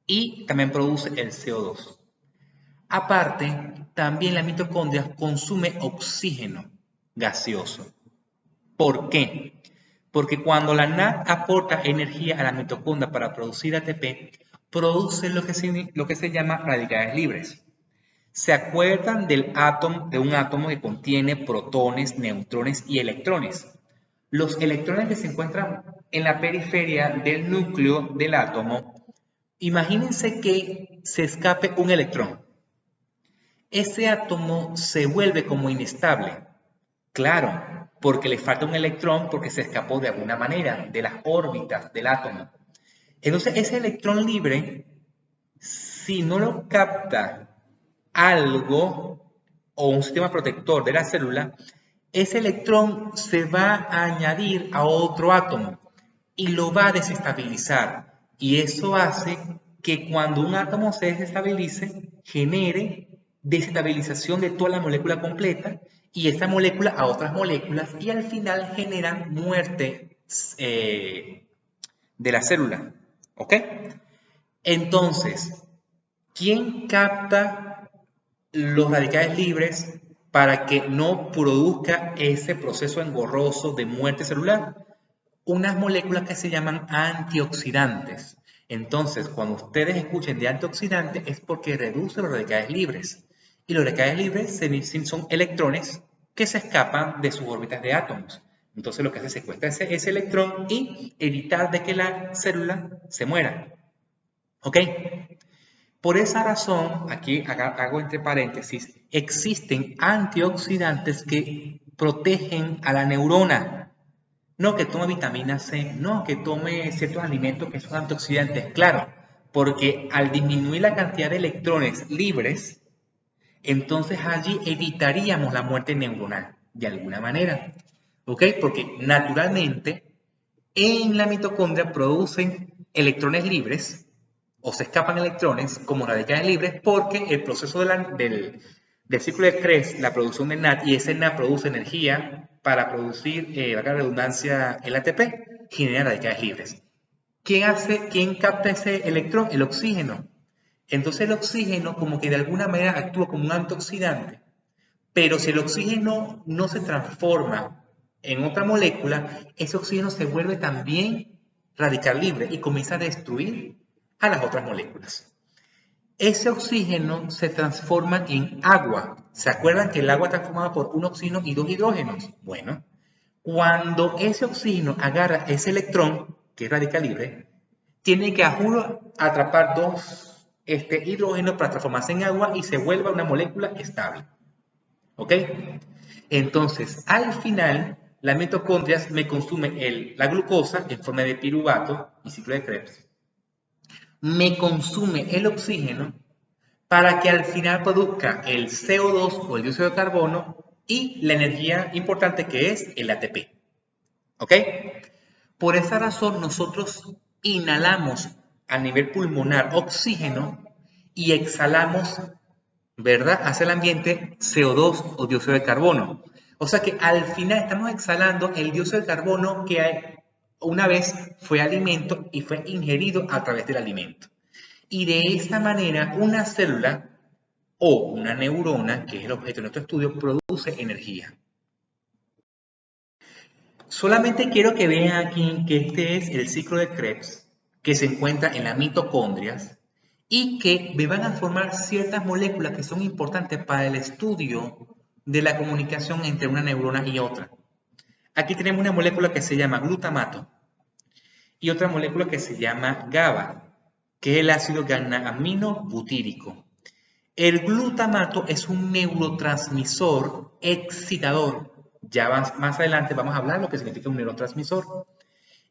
y también produce el CO2. Aparte, también la mitocondria consume oxígeno gaseoso. ¿Por qué? Porque cuando la NAD aporta energía a la mitocondria para producir ATP, produce lo que se llama radicales libres. ¿Se acuerdan de un átomo que contiene protones, neutrones y electrones? Los electrones que se encuentran en la periferia del núcleo del átomo, imagínense que se escape un electrón. Ese átomo se vuelve como inestable. Claro, porque le falta un electrón porque se escapó de alguna manera de las órbitas del átomo. Entonces, ese electrón libre, si no lo capta algo o un sistema protector de la célula, ese electrón se va a añadir a otro átomo y lo va a desestabilizar. Y eso hace que cuando un átomo se desestabilice, genere desestabilización de toda la molécula completa y esta molécula a otras moléculas y al final genera muerte de la célula. ¿Ok? Entonces, ¿quién capta los radicales libres para que no produzca ese proceso engorroso de muerte celular? Unas moléculas que se llaman antioxidantes. Entonces, cuando ustedes escuchen de antioxidante es porque reduce los radicales libres. Y los radicales libres son electrones que se escapan de sus órbitas de átomos. Entonces lo que hace es secuestrar ese electrón y evitar de que la célula se muera. ¿Ok? Por esa razón, aquí hago entre paréntesis, existen antioxidantes que protegen a la neurona. No que tome vitamina C, no que tome ciertos alimentos que son antioxidantes, claro, porque al disminuir la cantidad de electrones libres, entonces allí evitaríamos la muerte neuronal, de alguna manera. ¿Ok? Porque naturalmente en la mitocondria producen electrones libres o se escapan electrones como radicales libres porque el proceso del ciclo de Krebs, la producción de NAD, y ese NAD produce energía para producir, valga la redundancia, el ATP, genera radicales libres. ¿Quién capta ese electrón? El oxígeno. Entonces el oxígeno como que de alguna manera actúa como un antioxidante, pero si el oxígeno no se transforma en otra molécula, ese oxígeno se vuelve también radical libre y comienza a destruir a las otras moléculas. Ese oxígeno se transforma en agua. ¿Se acuerdan que el agua está formada por un oxígeno y dos hidrógenos? Bueno, cuando ese oxígeno agarra ese electrón, que es radical libre, tiene que, a juro, atrapar dos hidrógenos para transformarse en agua y se vuelva una molécula estable. ¿Ok? Entonces, al final, las mitocondrias me consume la glucosa en forma de piruvato y ciclo de Krebs. Me consume el oxígeno para que al final produzca el CO2 o el dióxido de carbono y la energía importante que es el ATP. ¿Ok? Por esa razón nosotros inhalamos a nivel pulmonar oxígeno y exhalamos, ¿verdad?, hacia el ambiente CO2 o dióxido de carbono. O sea que al final estamos exhalando el dióxido de carbono que una vez fue alimento y fue ingerido a través del alimento. Y de esta manera una célula o una neurona, que es el objeto de nuestro estudio, produce energía. Solamente quiero que vean aquí que este es el ciclo de Krebs, que se encuentra en las mitocondrias y que me van a formar ciertas moléculas que son importantes para el estudio de la comunicación entre una neurona y otra. Aquí tenemos una molécula que se llama glutamato y otra molécula que se llama GABA, que es el ácido gamma-amino butírico. El glutamato es un neurotransmisor excitador. Ya más adelante vamos a hablar lo que significa un neurotransmisor.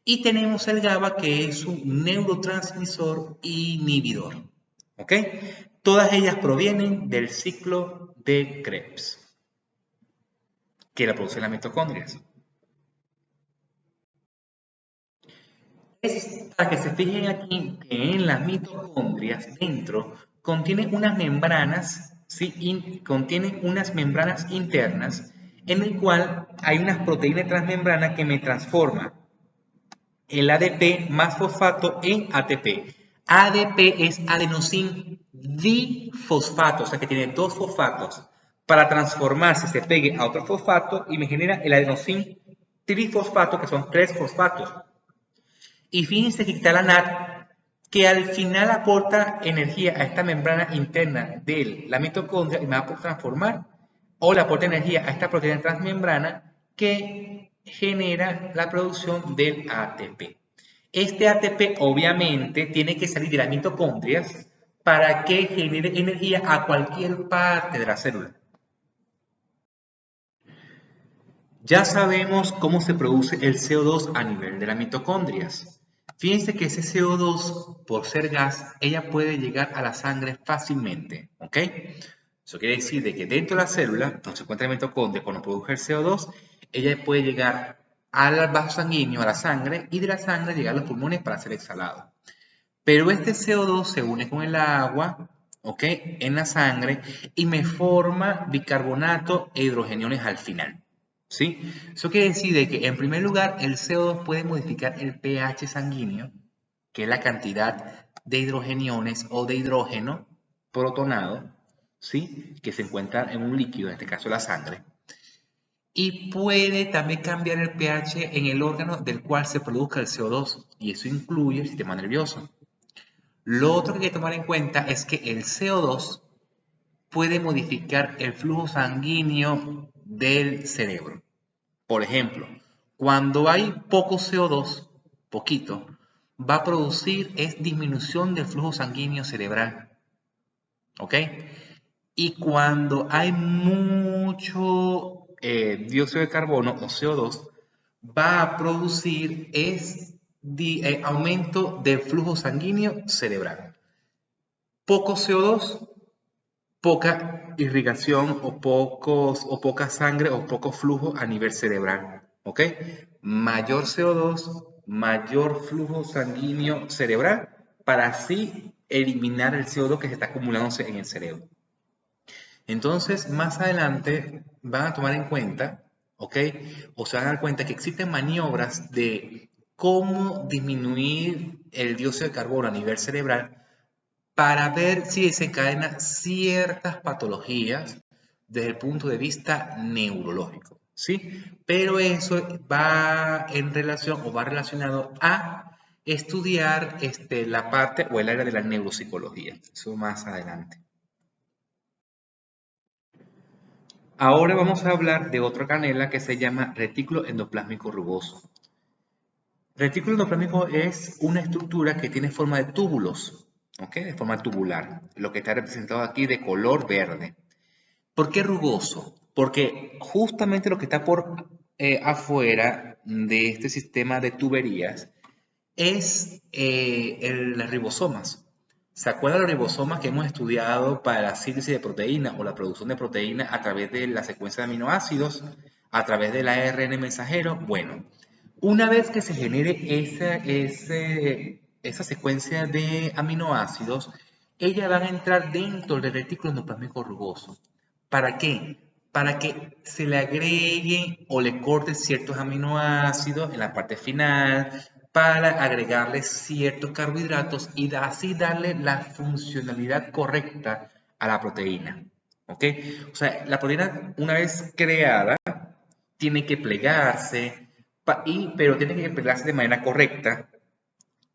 Y tenemos el GABA, que es un neurotransmisor inhibidor. ¿Ok? Todas ellas provienen del ciclo de Krebs, que la producen las mitocondrias. Es para que se fijen aquí que en las mitocondrias dentro contienen unas membranas, ¿sí? Contienen unas membranas internas en el cual hay unas proteínas transmembrana que me transforman el ADP más fosfato en ATP. ADP es adenosín difosfato, o sea que tiene dos fosfatos. Para transformarse se pegue a otro fosfato y me genera el adenosín trifosfato, que son tres fosfatos. Y fíjense que está la NAD, que al final aporta energía a esta membrana interna de la mitocondria y me va a transformar, o le aporta energía a esta proteína transmembrana que genera la producción del ATP. Este ATP obviamente tiene que salir de las mitocondrias para que genere energía a cualquier parte de la célula. Ya sabemos cómo se produce el CO2 a nivel de las mitocondrias. Fíjense que ese CO2, por ser gas, ella puede llegar a la sangre fácilmente, ¿ok? Eso quiere decir de que dentro de la célula, donde se encuentra la mitocondria, cuando produce el CO2, ella puede llegar al vaso sanguíneo, a la sangre, y de la sangre llegar a los pulmones para ser exhalado. Pero este CO2 se une con el agua, ¿ok?, en la sangre y me forma bicarbonato e hidrogeniones al final. ¿Sí? Eso quiere decir de que, en primer lugar, el CO2 puede modificar el pH sanguíneo, que es la cantidad de hidrogeniones o de hidrógeno protonado, ¿sí?, que se encuentra en un líquido, en este caso la sangre. Y puede también cambiar el pH en el órgano del cual se produzca el CO2, y eso incluye el sistema nervioso. Lo otro que hay que tomar en cuenta es que el CO2 puede modificar el flujo sanguíneo del cerebro. Por ejemplo, cuando hay poco CO2, poquito, va a producir disminución del flujo sanguíneo cerebral. ¿Ok? Y cuando hay mucho dióxido de carbono o CO2, va a producir aumento del flujo sanguíneo cerebral. Poco CO2, poca irrigación o poca sangre o poco flujo a nivel cerebral. ¿Ok? Mayor CO2, mayor flujo sanguíneo cerebral para así eliminar el CO2 que se está acumulándose en el cerebro. Entonces, más adelante van a tomar en cuenta, ¿ok? O se van a dar cuenta que existen maniobras de cómo disminuir el dióxido de carbono a nivel cerebral para ver si desencadena ciertas patologías desde el punto de vista neurológico, ¿sí? Pero eso va en relación o va relacionado a estudiar la parte o el área de la neuropsicología. Eso más adelante. Ahora vamos a hablar de otra canela que se llama retículo endoplásmico rugoso. Retículo endoplasmático es una estructura que tiene forma de túbulos, ¿ok? De forma tubular, lo que está representado aquí de color verde. ¿Por qué rugoso? Porque justamente lo que está por afuera de este sistema de tuberías es las ribosomas. ¿Se acuerdan de los ribosomas que hemos estudiado para la síntesis de proteína o la producción de proteína a través de la secuencia de aminoácidos, a través del ARN mensajero? Bueno, una vez que se genere esa secuencia de aminoácidos, ellas van a entrar dentro del retículo endoplasmático rugoso. ¿Para qué? Para que se le agreguen o le corten ciertos aminoácidos en la parte final, para agregarle ciertos carbohidratos y así darle la funcionalidad correcta a la proteína. ¿Ok? O sea, la proteína una vez creada tiene que plegarse, pero tiene que plegarse de manera correcta,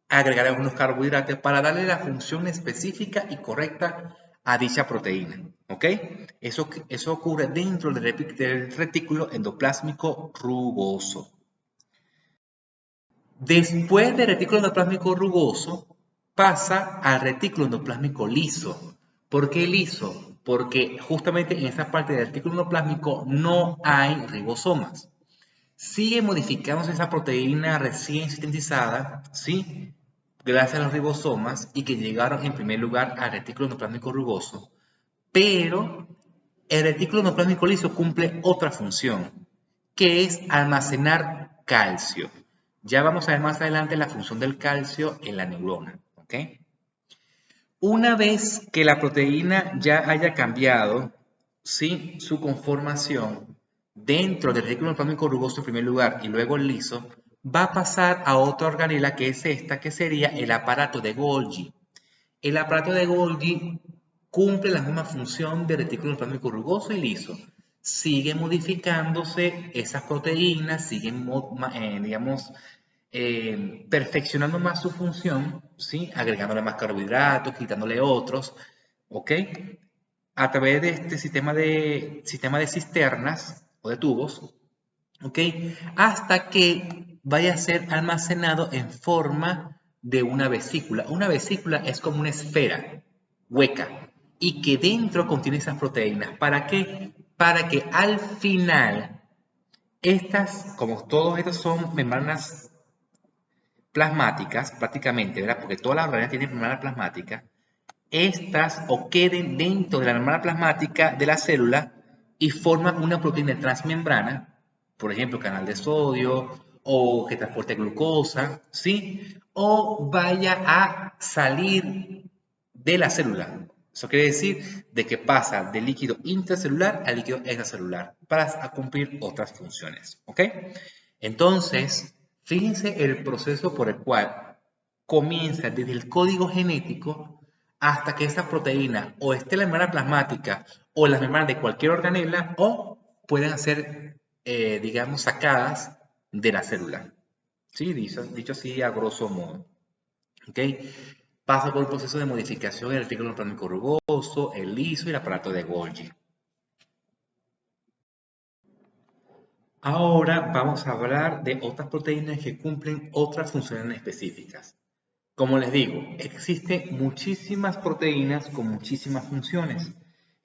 agregar algunos carbohidratos para darle la función específica y correcta a dicha proteína. ¿Ok? Eso ocurre dentro del retículo endoplásmico rugoso. Después del retículo endoplásmico rugoso, pasa al retículo endoplásmico liso. ¿Por qué liso? Porque justamente en esa parte del retículo endoplásmico no hay ribosomas. Sigue modificándose esa proteína recién sintetizada, ¿sí? Gracias a los ribosomas y que llegaron en primer lugar al retículo endoplásmico rugoso. Pero el retículo endoplásmico liso cumple otra función, que es almacenar calcio. Ya vamos a ver más adelante la función del calcio en la neurona, ¿ok? Una vez que la proteína ya haya cambiado, ¿sí? Su conformación dentro del retículo endoplasmático rugoso en primer lugar y luego el liso, va a pasar a otra organela que es esta, que sería el aparato de Golgi. El aparato de Golgi cumple la misma función de retículo endoplasmático rugoso y liso. Siguen modificándose esas proteínas, siguen, digamos, perfeccionando más su función, ¿sí? Agregándole más carbohidratos, quitándole otros, ¿ok? A través de este sistema de cisternas o de tubos, ¿ok? Hasta que vaya a ser almacenado en forma de una vesícula. Una vesícula es como una esfera hueca y que dentro contiene esas proteínas. ¿Para qué? Para que al final estas, como todos estos son membranas plasmáticas, prácticamente, ¿verdad? Porque todas las orgánicas tienen membrana plasmática, estas o queden dentro de la membrana plasmática de la célula y forman una proteína transmembrana, por ejemplo, canal de sodio o que transporte glucosa, ¿sí? O vaya a salir de la célula. Eso quiere decir de que pasa del líquido intracelular al líquido extracelular para cumplir otras funciones, ¿ok? Entonces, fíjense el proceso por el cual comienza desde el código genético hasta que esa proteína o esté en la membrana plasmática o en las membranas de cualquier organela o pueden ser, digamos, sacadas de la célula. ¿Sí? Dicho así a grosso modo. ¿Ok? Pasa por un proceso de modificación en el retículo endoplasmático rugoso, el liso y el aparato de Golgi. Ahora vamos a hablar de otras proteínas que cumplen otras funciones específicas. Como les digo, existen muchísimas proteínas con muchísimas funciones.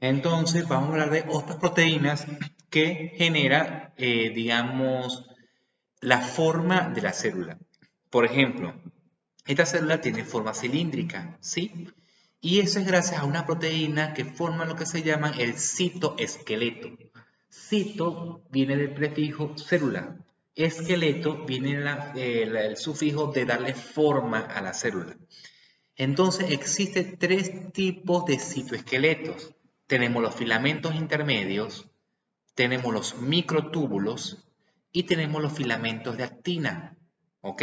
Entonces vamos a hablar de otras proteínas que generan, digamos, la forma de la célula. Por ejemplo, esta célula tiene forma cilíndrica, ¿sí? Y eso es gracias a una proteína que forma lo que se llama el citoesqueleto. Cito viene del prefijo célula. Esqueleto viene el sufijo de darle forma a la célula. Entonces existen tres tipos de citoesqueletos. Tenemos los filamentos intermedios, tenemos los microtúbulos y tenemos los filamentos de actina. ¿Ok?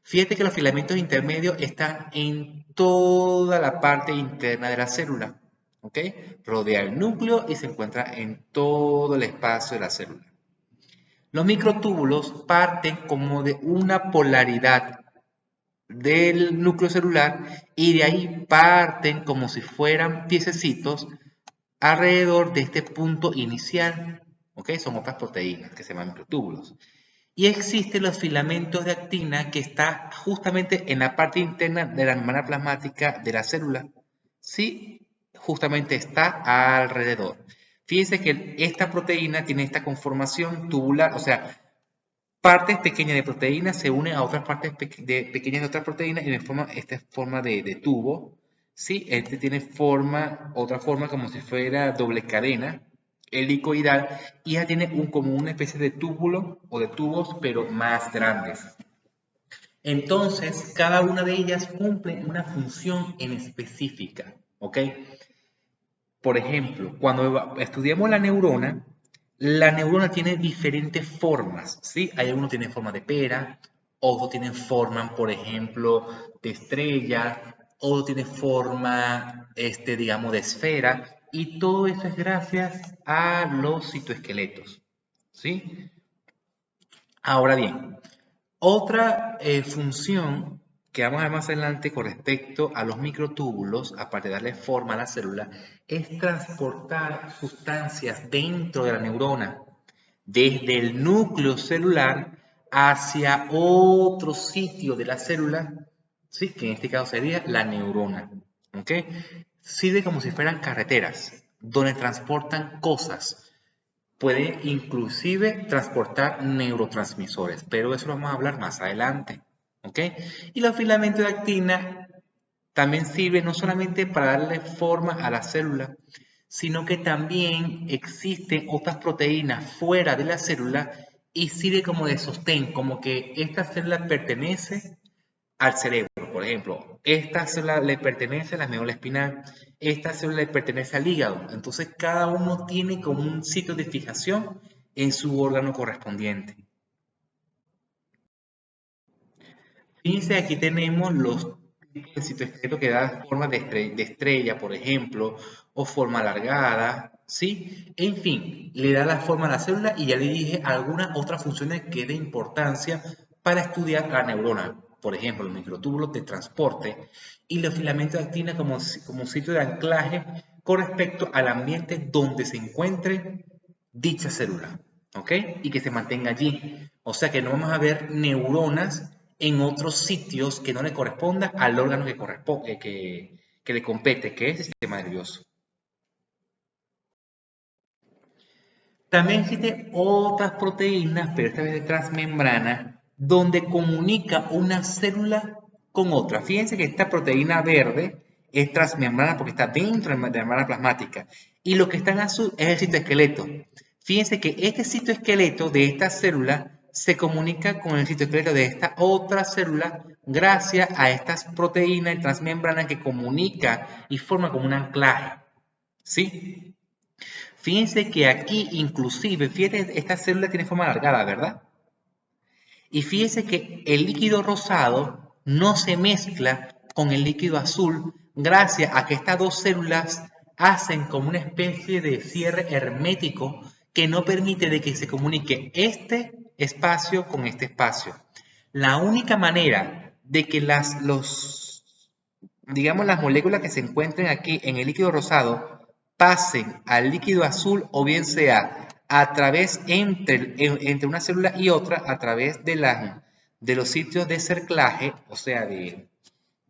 Fíjate que los filamentos intermedios están en toda la parte interna de la célula. ¿Ok? Rodea el núcleo y se encuentra en todo el espacio de la célula. Los microtúbulos parten como de una polaridad del núcleo celular y de ahí parten como si fueran piececitos alrededor de este punto inicial. ¿Ok? Son otras proteínas que se llaman microtúbulos. Y existen los filamentos de actina que está justamente en la parte interna de la membrana plasmática de la célula. Sí, justamente está alrededor. Fíjense que esta proteína tiene esta conformación tubular, o sea, partes pequeñas de proteínas se unen a otras partes pequeñas de otras proteínas y esta forma de tubo. Sí, este tiene otra forma como si fuera doble cadena, helicoidal, y ya tiene como una especie de túbulo o de tubos, pero más grandes. Entonces, cada una de ellas cumple una función en específica, ¿ok? Por ejemplo, cuando estudiamos la neurona tiene diferentes formas, ¿sí? Hay algunos tienen forma de pera, otros tienen forma, por ejemplo, de estrella, otros tienen forma, digamos, de esfera, y todo eso es gracias a los citoesqueletos, ¿sí? Ahora bien, otra función que vamos a ver más adelante con respecto a los microtúbulos, aparte de darle forma a la célula, es transportar sustancias dentro de la neurona, desde el núcleo celular hacia otro sitio de la célula, ¿sí? Que en este caso sería la neurona. ¿Ok? Sirve como si fueran carreteras, donde transportan cosas. Puede inclusive transportar neurotransmisores, pero eso lo vamos a hablar más adelante. ¿Ok? Y los filamentos de actina también sirven no solamente para darle forma a la célula, sino que también existen otras proteínas fuera de la célula y sirve como de sostén, como que esta célula pertenece al cerebro, por ejemplo. Esta célula le pertenece a la médula espinal, esta célula le pertenece al hígado. Entonces cada uno tiene como un sitio de fijación en su órgano correspondiente. Fíjense, aquí tenemos los tipos de citoesqueleto que da forma de estrella, por ejemplo, o forma alargada, ¿sí? En fin, le da la forma a la célula y ya le dije algunas otras funciones que de importancia para estudiar la neurona. Por ejemplo, los microtúbulos de transporte y los filamentos de actina como sitio de anclaje con respecto al ambiente donde se encuentre dicha célula, ¿ok? Y que se mantenga allí. O sea que no vamos a ver neuronas en otros sitios que no le corresponda al órgano que le compete, que es el sistema nervioso. También existen otras proteínas, pero esta vez de transmembrana, donde comunica una célula con otra. Fíjense que esta proteína verde es transmembrana porque está dentro de la membrana plasmática. Y lo que está en azul es el citoesqueleto. Fíjense que este citoesqueleto de esta célula se comunica con el citoesqueleto de esta otra célula gracias a estas proteínas transmembranas que comunica y forman como un anclaje. ¿Sí? Fíjense que aquí inclusive, fíjense, esta célula tiene forma alargada, ¿verdad? Y fíjense que el líquido rosado no se mezcla con el líquido azul gracias a que estas dos células hacen como una especie de cierre hermético que no permite de que se comunique este espacio con este espacio. La única manera de que digamos, las moléculas que se encuentren aquí en el líquido rosado pasen al líquido azul o bien sea a través entre una célula y otra a través de los sitios de cerclaje, o sea, de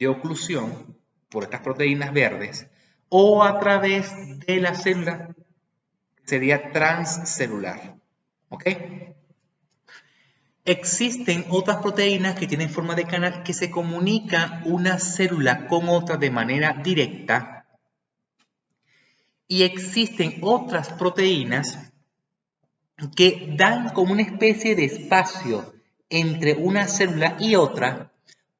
oclusión por estas proteínas verdes, o a través de la célula, sería transcelular. ¿Ok? Existen otras proteínas que tienen forma de canal que se comunica una célula con otra de manera directa y existen otras proteínas que dan como una especie de espacio entre una célula y otra,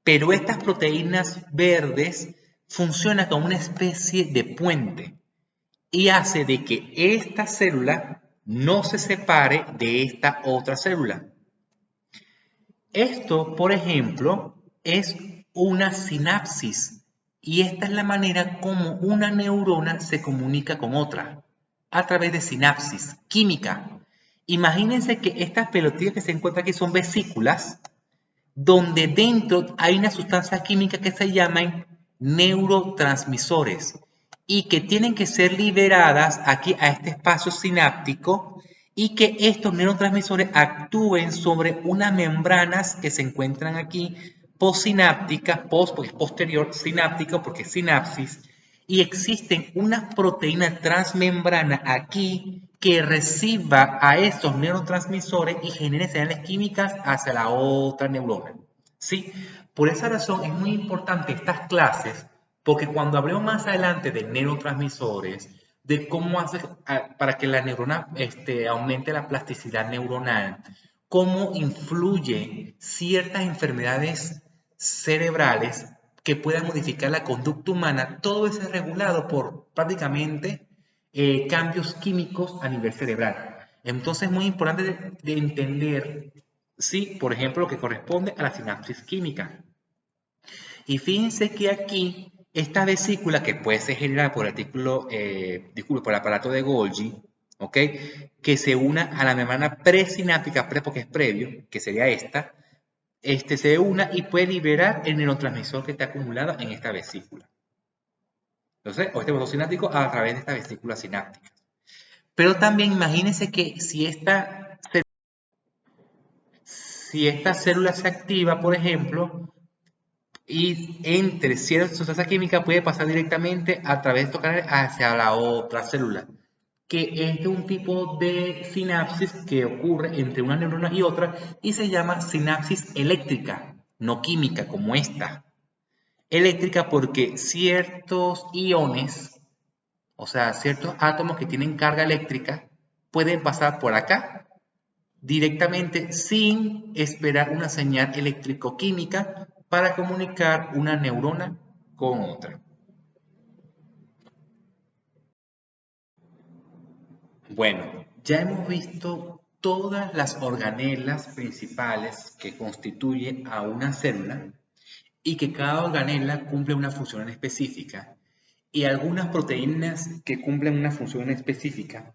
pero estas proteínas verdes funcionan como una especie de puente y hace de que esta célula no se separe de esta otra célula. Esto, por ejemplo, es una sinapsis y esta es la manera como una neurona se comunica con otra, a través de sinapsis química. Imagínense que estas pelotillas que se encuentran aquí son vesículas, donde dentro hay una sustancia química que se llaman neurotransmisores y que tienen que ser liberadas aquí a este espacio sináptico y que estos neurotransmisores actúen sobre unas membranas que se encuentran aquí postsinápticas, porque es posterior, sináptica porque es sinapsis, y existen unas proteínas transmembrana aquí que reciba a estos neurotransmisores y genere señales químicas hacia la otra neurona. ¿Sí? Por esa razón es muy importante estas clases, porque cuando hablemos más adelante de neurotransmisores, de cómo hace para que la neurona aumente la plasticidad neuronal, cómo influye ciertas enfermedades cerebrales que puedan modificar la conducta humana, todo eso es regulado por prácticamente cambios químicos a nivel cerebral. Entonces es muy importante de entender, sí, por ejemplo, lo que corresponde a la sinapsis química. Y fíjense que aquí, esta vesícula que puede ser generada por por el aparato de Golgi, ¿ok? Que se una a la membrana presináptica, porque es previo, que sería esta, se una y puede liberar el neurotransmisor que está acumulado en esta vesícula. Entonces, o este motor sináptico a través de esta vesícula sináptica. Pero también imagínense que si esta célula se activa, por ejemplo, y entre cierta sustancia química puede pasar directamente a través de estos canales hacia la otra célula, que es de un tipo de sinapsis que ocurre entre una neurona y otra y se llama sinapsis eléctrica, no química como esta. Eléctrica porque ciertos iones, o sea, ciertos átomos que tienen carga eléctrica, pueden pasar por acá directamente sin esperar una señal eléctrico-química para comunicar una neurona con otra. Bueno, ya hemos visto todas las organelas principales que constituyen a una célula y que cada organela cumple una función específica y algunas proteínas que cumplen una función específica,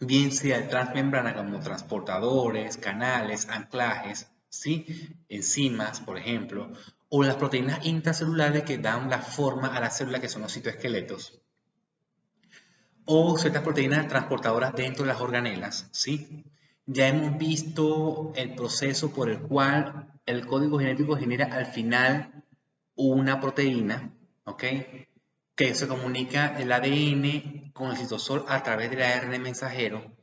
bien sea transmembrana como transportadores, canales, anclajes, ¿sí? Enzimas, por ejemplo, o las proteínas intracelulares que dan la forma a la célula, que son los citoesqueletos, o ciertas proteínas transportadoras dentro de las organelas, ¿sí? Ya hemos visto el proceso por el cual el código genético genera al final una proteína, ¿ok? Que se comunica el ADN con el citosol a través del ARN mensajero,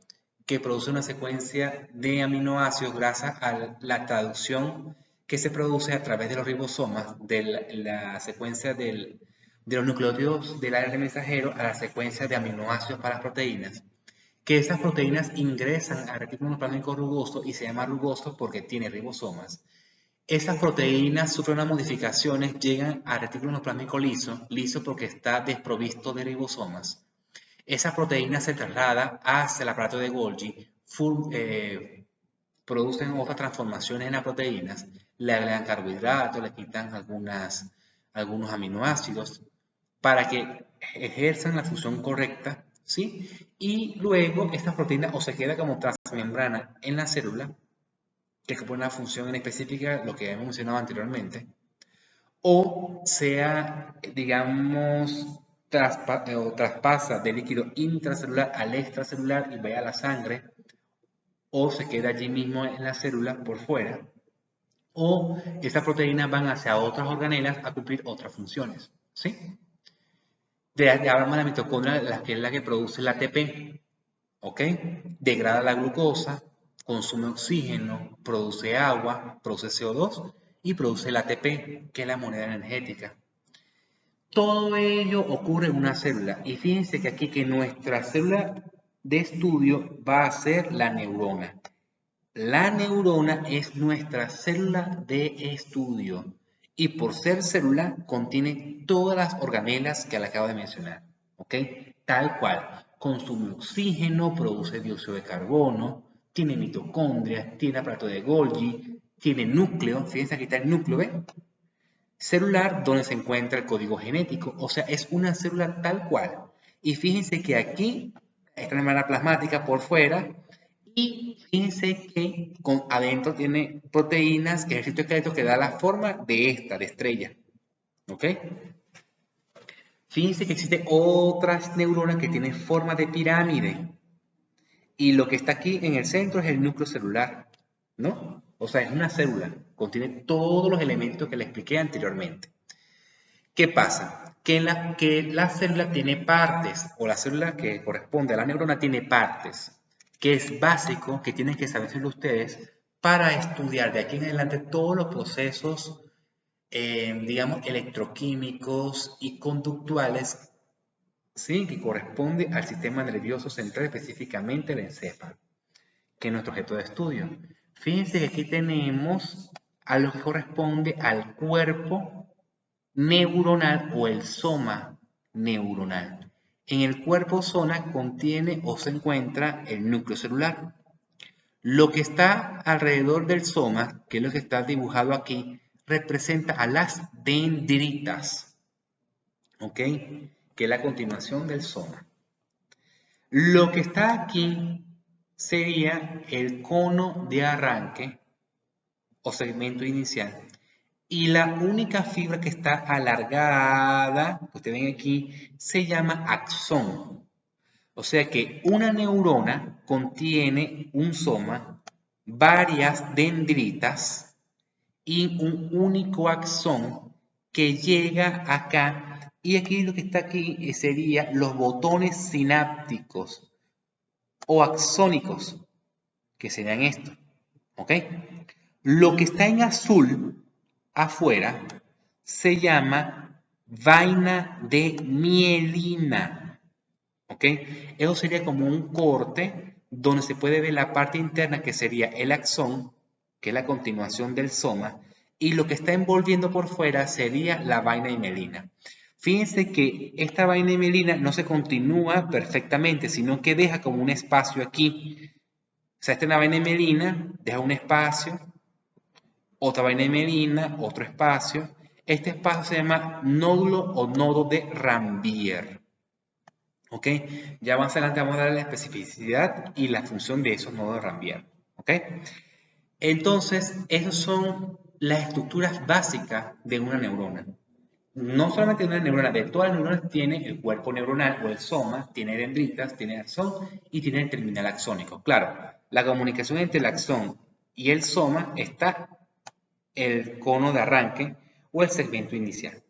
que produce una secuencia de aminoácidos gracias a la traducción que se produce a través de los ribosomas de la secuencia de los nucleótidos del ARN mensajero a la secuencia de aminoácidos para las proteínas, que esas proteínas ingresan al retículo endoplasmático rugoso y se llama rugoso porque tiene ribosomas. Esas proteínas sufren unas modificaciones, llegan al retículo endoplasmático liso, liso porque está desprovisto de ribosomas. Esa proteína se traslada hacia el aparato de Golgi, producen otras transformaciones en las proteínas, le agregan carbohidratos, le quitan algunos aminoácidos para que ejerzan la función correcta, ¿sí? Y luego estas proteínas o se quedan como transmembrana en la célula, que cumple una función específica, lo que hemos mencionado anteriormente, o sea, digamos, traspasa del líquido intracelular al extracelular y vaya a la sangre, o se queda allí mismo en la célula por fuera, o estas proteínas van hacia otras organelas a cumplir otras funciones, ¿sí? Hablamos de la mitocondria, que es la que produce el ATP, ¿ok? Degrada la glucosa, consume oxígeno, produce agua, produce CO2 y produce el ATP, que es la moneda energética. Todo ello ocurre en una célula. Y fíjense que aquí que nuestra célula de estudio va a ser la neurona. La neurona es nuestra célula de estudio. Y por ser célula, contiene todas las organelas que le acabo de mencionar. ¿Ok? Tal cual. consume oxígeno, produce dióxido de carbono, tiene mitocondrias, tiene aparato de Golgi, tiene núcleo, fíjense aquí está el núcleo, ¿ven? Celular donde se encuentra el código genético, o sea, es una célula tal cual. Y fíjense que aquí está la membrana plasmática por fuera y fíjense que adentro tiene proteínas, el citoesqueleto que da la forma de esta, de estrella. ¿Ok? Fíjense que existe otras neuronas que tienen forma de pirámide. Y lo que está aquí en el centro es el núcleo celular, ¿no? O sea, es una célula, contiene todos los elementos que le expliqué anteriormente. ¿Qué pasa? Que la célula tiene partes, o la célula que corresponde a la neurona tiene partes, que es básico, que tienen que saberlo ustedes para estudiar de aquí en adelante todos los procesos, digamos, electroquímicos y conductuales, ¿sí? Que corresponde al sistema nervioso central, específicamente el encéfalo, que es nuestro objeto de estudio. Fíjense que aquí tenemos a lo que corresponde al cuerpo neuronal o el soma neuronal. En el cuerpo zona contiene o se encuentra el núcleo celular. Lo que está alrededor del soma, que es lo que está dibujado aquí, representa a las dendritas, ¿ok? Que es la continuación del soma. Lo que está aquí sería el cono de arranque o segmento inicial. Y la única fibra que está alargada, que ustedes ven aquí, se llama axón. O sea que una neurona contiene un soma, varias dendritas y un único axón que llega acá. Y aquí lo que está aquí sería los botones sinápticos o axónicos, que serían estos. ¿Ok? Lo que está en azul afuera se llama vaina de mielina. ¿Ok? Eso sería como un corte donde se puede ver la parte interna que sería el axón, que es la continuación del soma, y lo que está envolviendo por fuera sería la vaina de mielina. Fíjense que esta vaina de mielina no se continúa perfectamente, sino que deja como un espacio aquí. O sea, esta es una vaina de mielina, deja un espacio, otra vaina de mielina, otro espacio. Este espacio se llama nódulo o nodo de Ranvier. ¿Ok? Ya más adelante vamos a dar la especificidad y la función de esos nodos de Ranvier. ¿Ok? Entonces, esas son las estructuras básicas de una neurona. No solamente de una neurona, de todas las neuronas tiene el cuerpo neuronal o el soma, tiene dendritas, tiene axón y tiene el terminal axónico. Claro, la comunicación entre el axón y el soma está el cono de arranque o el segmento inicial.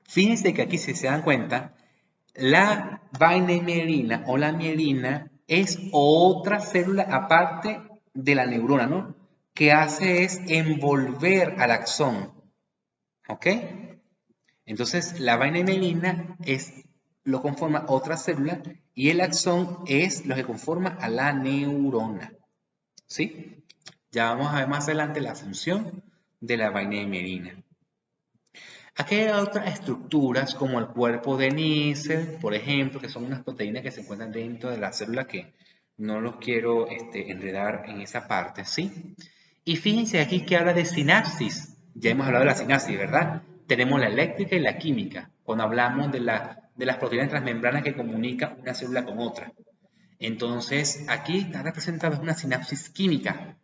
Fíjense que aquí, si se dan cuenta, la vaina mielina o la mielina es otra célula aparte de la neurona, ¿no? Que hace es envolver al axón. ¿Ok? Entonces, la vaina mielina lo conforma otra célula y el axón es lo que conforma a la neurona. ¿Sí? Ya vamos a ver más adelante la función de la vaina mielina. Aquí hay otras estructuras como el cuerpo de Nissen, por ejemplo, que son unas proteínas que se encuentran dentro de la célula que no los quiero enredar en esa parte, ¿sí? Y fíjense aquí que habla de sinapsis. Ya hemos hablado de la sinapsis, ¿verdad? Tenemos la eléctrica y la química, cuando hablamos de las proteínas transmembranas que comunican una célula con otra. Entonces, aquí está representada una sinapsis química,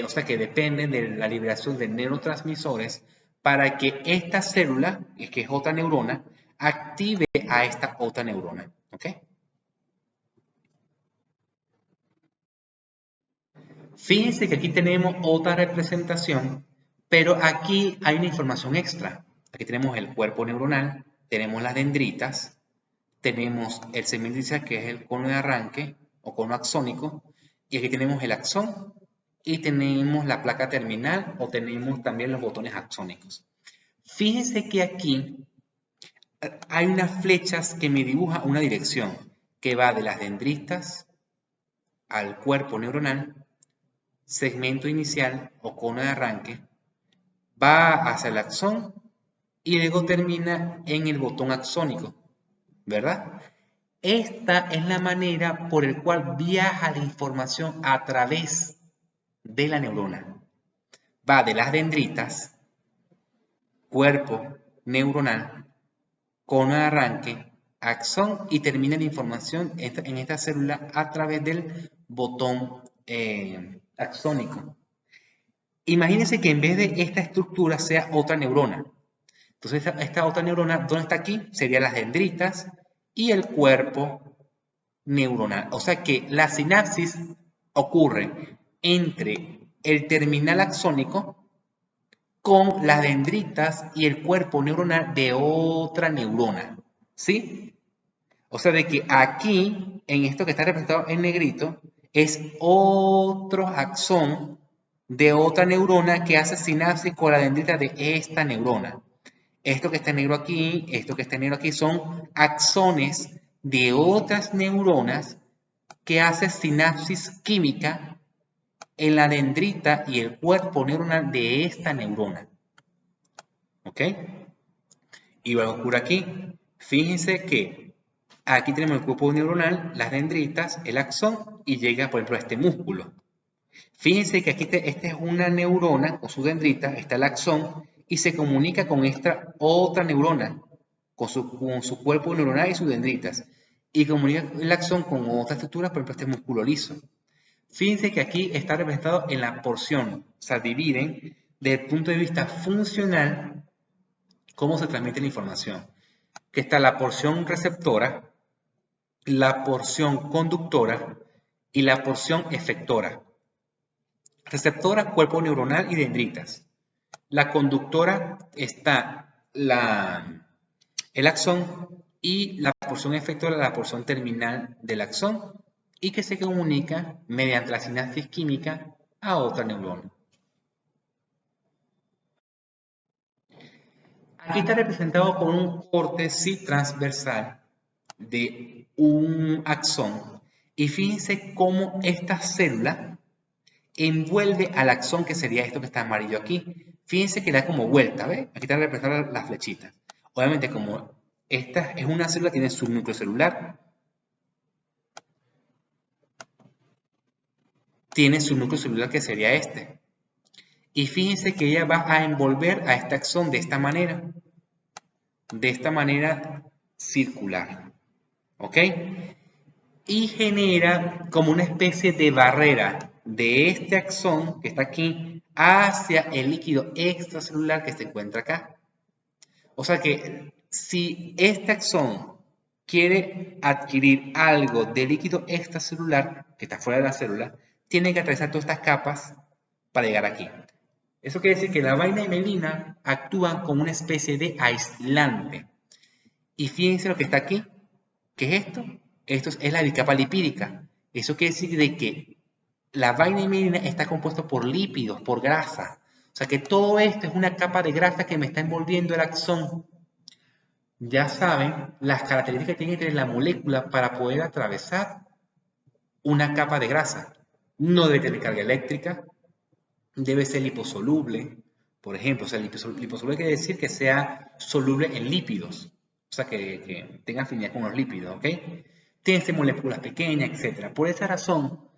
o sea, que dependen de la liberación de neurotransmisores para que esta célula, que es otra neurona, active a esta otra neurona. ¿Ok? Fíjense que aquí tenemos otra representación, pero aquí hay una información extra. Aquí tenemos el cuerpo neuronal, tenemos las dendritas, tenemos el segmento inicial que es el cono de arranque o cono axónico, y aquí tenemos el axón y tenemos la placa terminal o tenemos también los botones axónicos. Fíjense que aquí hay unas flechas que me dibujan una dirección que va de las dendritas al cuerpo neuronal, segmento inicial o cono de arranque, va hacia el axón y luego termina en el botón axónico, ¿verdad? Esta es la manera por la cual viaja la información a través de la neurona. Va de las dendritas, cuerpo neuronal, cono de arranque, axón y termina la información en esta célula a través del botón axónico. Imagínense que en vez de esta estructura sea otra neurona. Entonces esta otra neurona, ¿dónde está aquí? Serían las dendritas y el cuerpo neuronal. O sea que la sinapsis ocurre entre el terminal axónico con las dendritas y el cuerpo neuronal de otra neurona. ¿Sí? O sea de que aquí, en esto que está representado en negrito, es otro axón de otra neurona que hace sinapsis con la dendrita de esta neurona. Esto que está en negro aquí, esto que está en negro aquí son axones de otras neuronas que hacen sinapsis química en la dendrita y el cuerpo neuronal de esta neurona. ¿Ok? Igual ocurre aquí. Fíjense que aquí tenemos el cuerpo neuronal, las dendritas, el axón y llega, por ejemplo, a este músculo. Fíjense que aquí esta es una neurona con su dendrita, está el axón y se comunica con esta otra neurona, con su cuerpo neuronal y sus dendritas. Y comunica el axón con otra estructura, por ejemplo, este músculo liso. Fíjense que aquí está representado en la porción, o sea, dividen desde el punto de vista funcional cómo se transmite la información. Que está la porción receptora, la porción conductora y la porción efectora. Receptora, cuerpo neuronal y dendritas. La conductora está el axón y la porción efectora, la porción terminal del axón y que se comunica mediante la sinapsis química a otra neurona. Aquí está representado con un corte transversal de un axón y fíjense cómo esta célula envuelve al axón, que sería esto que está amarillo aquí. Fíjense que da como vuelta, ¿ves? Aquí están representadas las flechitas. Obviamente, como esta es una célula, tiene su núcleo celular, tiene su núcleo celular que sería este. Y fíjense que ella va a envolver a este axón de esta manera circular. ¿Ok? Y genera como una especie de barrera de este axón que está aquí hacia el líquido extracelular que se encuentra acá. O sea que si este axón quiere adquirir algo de líquido extracelular que está fuera de la célula, tiene que atravesar todas estas capas para llegar aquí. Eso quiere decir que la vaina y mielina actúan como una especie de aislante. Y fíjense lo que está aquí. ¿Qué es esto? Esto es la bicapa lipídica. Eso quiere decir de que la vaina y mielina está compuesto por lípidos, por grasa. O sea que todo esto es una capa de grasa que me está envolviendo el axón. Ya saben las características que tiene que tener la molécula para poder atravesar una capa de grasa. No debe tener carga eléctrica, debe ser liposoluble, por ejemplo. O sea, liposoluble quiere decir que sea soluble en lípidos, o sea, que tenga afinidad con los lípidos, ¿ok? Tiene que ser moléculas pequeñas, etc. Por esa razón,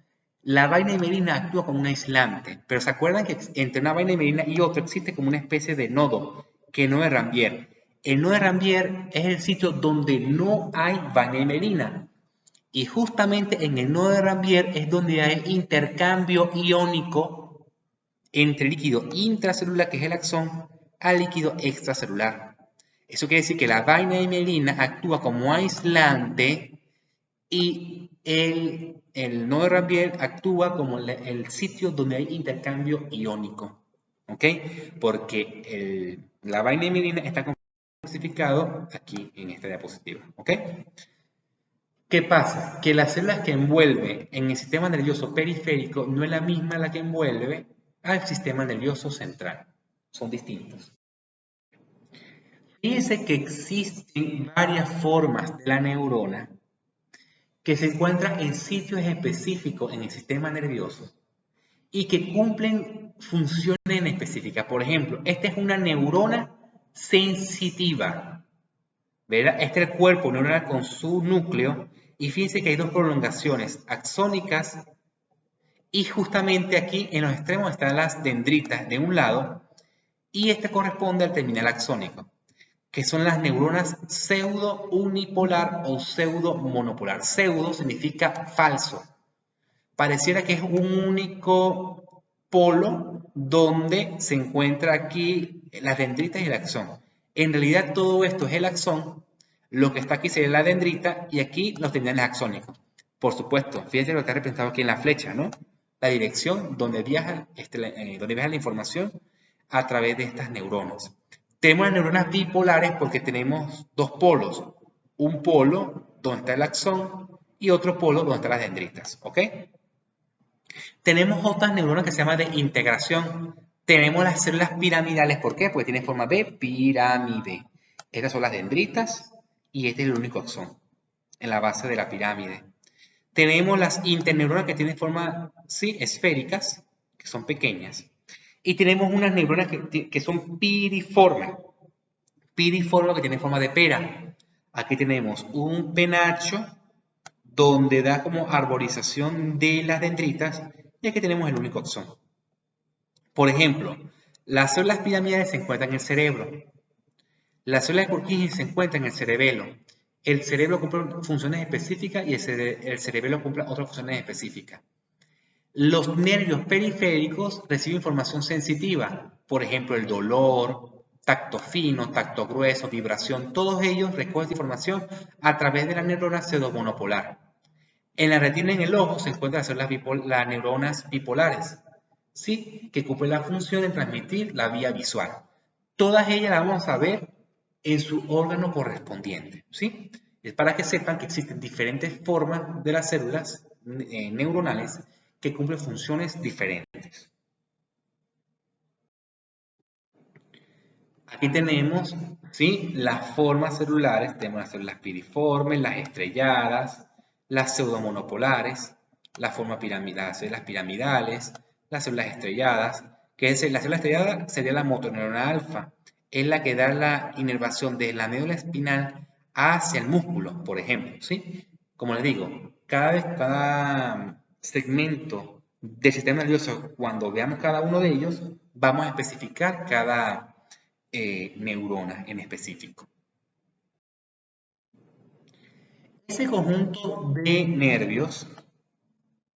la vaina y mielina actúa como un aislante, pero ¿se acuerdan que entre una vaina y mielina y otra existe como una especie de nodo, que no es Rambier? El nodo de Rambier es el sitio donde no hay vaina y mielina. Y justamente en el nodo de Rambier es donde hay intercambio iónico entre líquido intracelular, que es el axón, al líquido extracelular. Eso quiere decir que la vaina y mielina actúa como aislante y el nodo de Rambier actúa como el sitio donde hay intercambio iónico. ¿Ok? Porque la vaina y mielina está clasificado aquí en esta diapositiva. ¿Ok? ¿Qué pasa? Que las células que envuelve en el sistema nervioso periférico no es la misma la que envuelve al sistema nervioso central. Son distintos. Fíjense que existen varias formas de la neurona que se encuentran en sitios específicos en el sistema nervioso y que cumplen funciones específicas. Por ejemplo, esta es una neurona sensitiva. ¿Verdad? Este es el cuerpo neuronal con su núcleo. Y fíjense que hay dos prolongaciones axónicas. Y justamente aquí en los extremos están las dendritas de un lado. Y este corresponde al terminal axónico, que son las neuronas pseudo unipolar o pseudo monopolar. Pseudo significa falso. Pareciera que es un único polo donde se encuentra aquí las dendritas y el axón. En realidad todo esto es el axón, lo que está aquí sería la dendrita y aquí los terminales axónicos. Por supuesto, fíjense lo que está representado aquí en la flecha, ¿no? La dirección donde viaja la información a través de estas neuronas. Tenemos las neuronas bipolares porque tenemos dos polos. Un polo donde está el axón y otro polo donde están las dendritas, ¿ok? Tenemos otras neuronas que se llaman de integración. Tenemos las células piramidales. ¿Por qué? Porque tienen forma de pirámide. Estas son las dendritas y este es el único axón en la base de la pirámide. Tenemos las interneuronas que tienen forma, sí, esféricas, que son pequeñas. Y tenemos unas neuronas que son piriformes. Piriforme que tiene forma de pera. Aquí tenemos un penacho donde da como arborización de las dendritas y aquí tenemos el único axón. Por ejemplo, las células piramidales se encuentran en el cerebro. Las células de Purkinje se encuentran en el cerebelo. El cerebro cumple funciones específicas y el cerebelo cumple otras funciones específicas. Los nervios periféricos reciben información sensitiva, por ejemplo, el dolor, tacto fino, tacto grueso, vibración, todos ellos recogen información a través de la neurona pseudomonopolar. En la retina en el ojo se encuentran las neuronas bipolares, ¿sí? Que cumplen la función de transmitir la vía visual. Todas ellas las vamos a ver en su órgano correspondiente, ¿sí? Es para que sepan que existen diferentes formas de las células neuronales que cumplen funciones diferentes. Aquí tenemos, ¿sí? Las formas celulares, tenemos las células piriformes, las estrelladas, las pseudomonopolares, las células piramidales, las células estrelladas, que es la célula estrellada sería la motoneurona alfa, es la que da la inervación de la médula espinal hacia el músculo, por ejemplo, ¿sí? Como les digo, cada segmento del sistema nervioso, cuando veamos cada uno de ellos, vamos a especificar cada neurona en específico. Ese conjunto de nervios,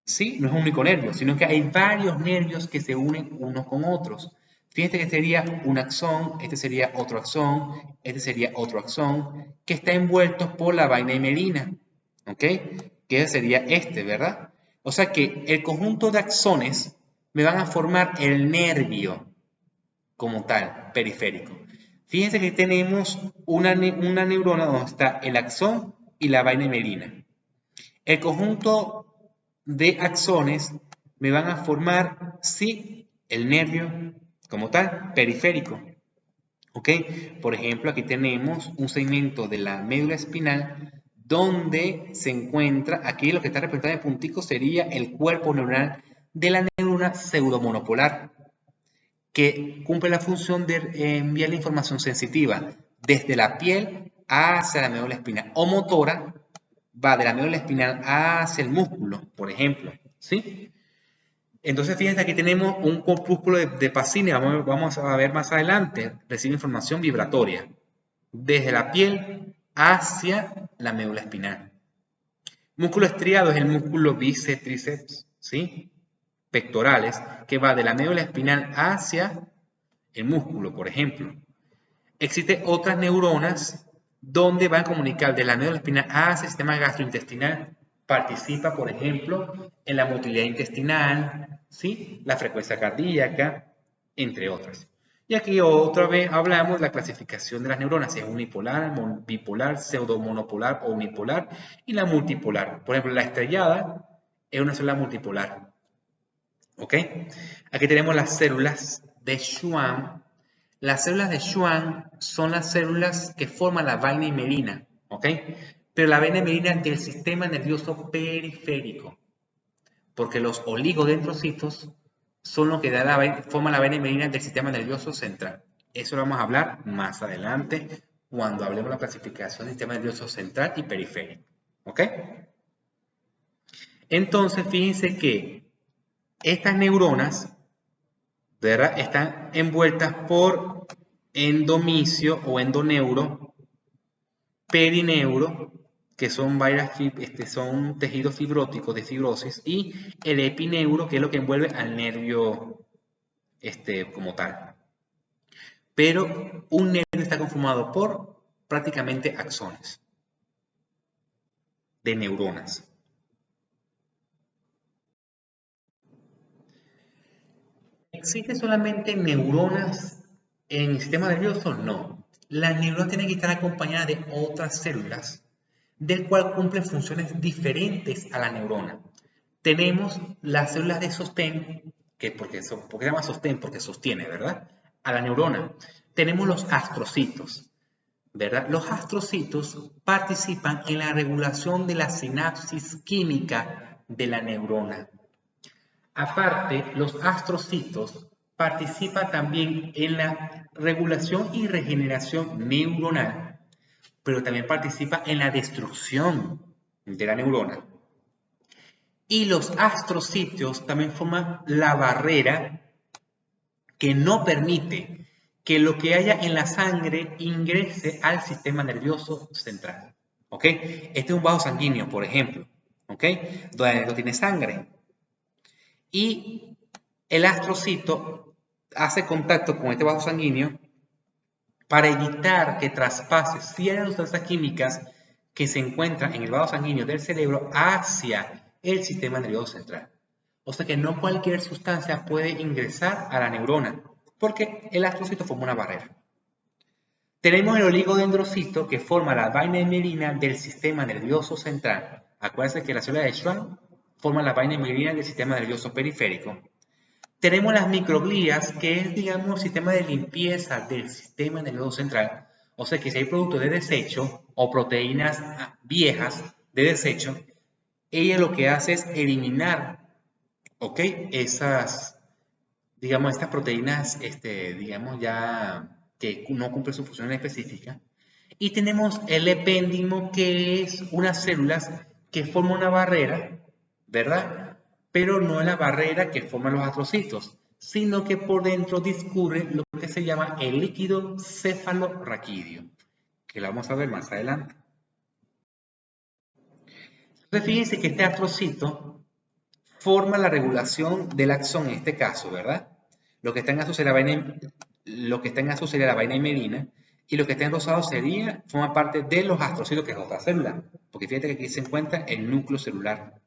¿sí? No es un único nervio, sino que hay varios nervios que se unen unos con otros. Fíjate que sería un axón, este sería otro axón, este sería otro axón, que está envuelto por la vaina himerina, ¿ok? Que sería este, ¿verdad? O sea que el conjunto de axones me van a formar el nervio como tal, periférico. Fíjense que tenemos una neurona donde está el axón y la vaina himerina. El conjunto de axones me van a formar, sí, el nervio como tal, periférico. ¿Ok? Por ejemplo, aquí tenemos un segmento de la médula espinal donde se encuentra, aquí lo que está representado en puntico sería el cuerpo neuronal de la neurona pseudomonopolar, que cumple la función de enviar la información sensitiva desde la piel hacia la médula espinal o motora, va de la médula espinal hacia el músculo, por ejemplo, ¿sí? Entonces, fíjense, aquí tenemos un corpúsculo de Pacini, vamos a ver más adelante, recibe información vibratoria desde la piel hacia la médula espinal. Músculo estriado es el músculo bíceps, tríceps, ¿sí? Pectorales, que va de la médula espinal hacia el músculo, por ejemplo. Existen otras neuronas donde van a comunicar de la médula espinal hacia el sistema gastrointestinal. Participa, por ejemplo, en la motilidad intestinal, ¿sí? La frecuencia cardíaca, entre otras. Y aquí otra vez hablamos de la clasificación de las neuronas, si es unipolar, bipolar, pseudomonopolar o unipolar, y la multipolar. Por ejemplo, la estrellada es una célula multipolar. ¿Ok? Aquí tenemos las células de Schwann. Las células de Schwann son las células que forman la vaina himerina, ¿ok? Pero la vaina himerina del sistema nervioso periférico, porque los oligodendrocitos son los que forman la vaina himerina del sistema nervioso central. Eso lo vamos a hablar más adelante cuando hablemos de la clasificación del sistema nervioso central y periférico. ¿Ok? Entonces, fíjense que estas neuronas, ¿verdad?, están envueltas por endomisio o endoneuro, perineuro, que son, son tejidos fibróticos de fibrosis, y el epineuro, que es lo que envuelve al nervio como tal. Pero un nervio está conformado por prácticamente axones de neuronas. ¿Existen solamente neuronas en el sistema nervioso? No. Las neuronas tienen que estar acompañadas de otras células, del cual cumplen funciones diferentes a la neurona. Tenemos las células de sostén, ¿por qué se llama sostén? Porque sostiene, ¿verdad?, a la neurona. Tenemos los astrocitos, ¿verdad? Los astrocitos participan en la regulación de la sinapsis química de la neurona. Aparte, los astrocitos participan también en la regulación y regeneración neuronal, pero también participa en la destrucción de la neurona. Y los astrocitos también forman la barrera que no permite que lo que haya en la sangre ingrese al sistema nervioso central. ¿Ok? Este es un vaso sanguíneo, por ejemplo, ¿ok?, donde no tiene sangre. Y el astrocito hace contacto con este vaso sanguíneo para evitar que traspase ciertas sustancias químicas que se encuentran en el vaso sanguíneo del cerebro hacia el sistema nervioso central. O sea que no cualquier sustancia puede ingresar a la neurona, porque el astrocito forma una barrera. Tenemos el oligodendrocito, que forma la vaina mielina del sistema nervioso central. Acuérdense que la célula de Schwann forma la vaina mielina del sistema nervioso periférico. Tenemos las microglías, que es, digamos, el sistema de limpieza del sistema nervioso central. O sea que si hay productos de desecho o proteínas viejas de desecho, ella lo que hace es eliminar, ¿ok?, estas proteínas, digamos, ya que no cumplen su función específica. Y tenemos el epéndimo, que es unas células que forman una barrera, ¿verdad?, pero no es la barrera que forman los astrocitos, sino que por dentro discurre lo que se llama el líquido cefalorraquídeo, que lo vamos a ver más adelante. Entonces, fíjense que este astrocito forma la regulación del axón en este caso, ¿verdad? Lo que está en azul sería la vaina mielina, y lo que está en rosado forma parte de los astrocitos, que es otra célula, porque fíjate que aquí se encuentra el núcleo celular.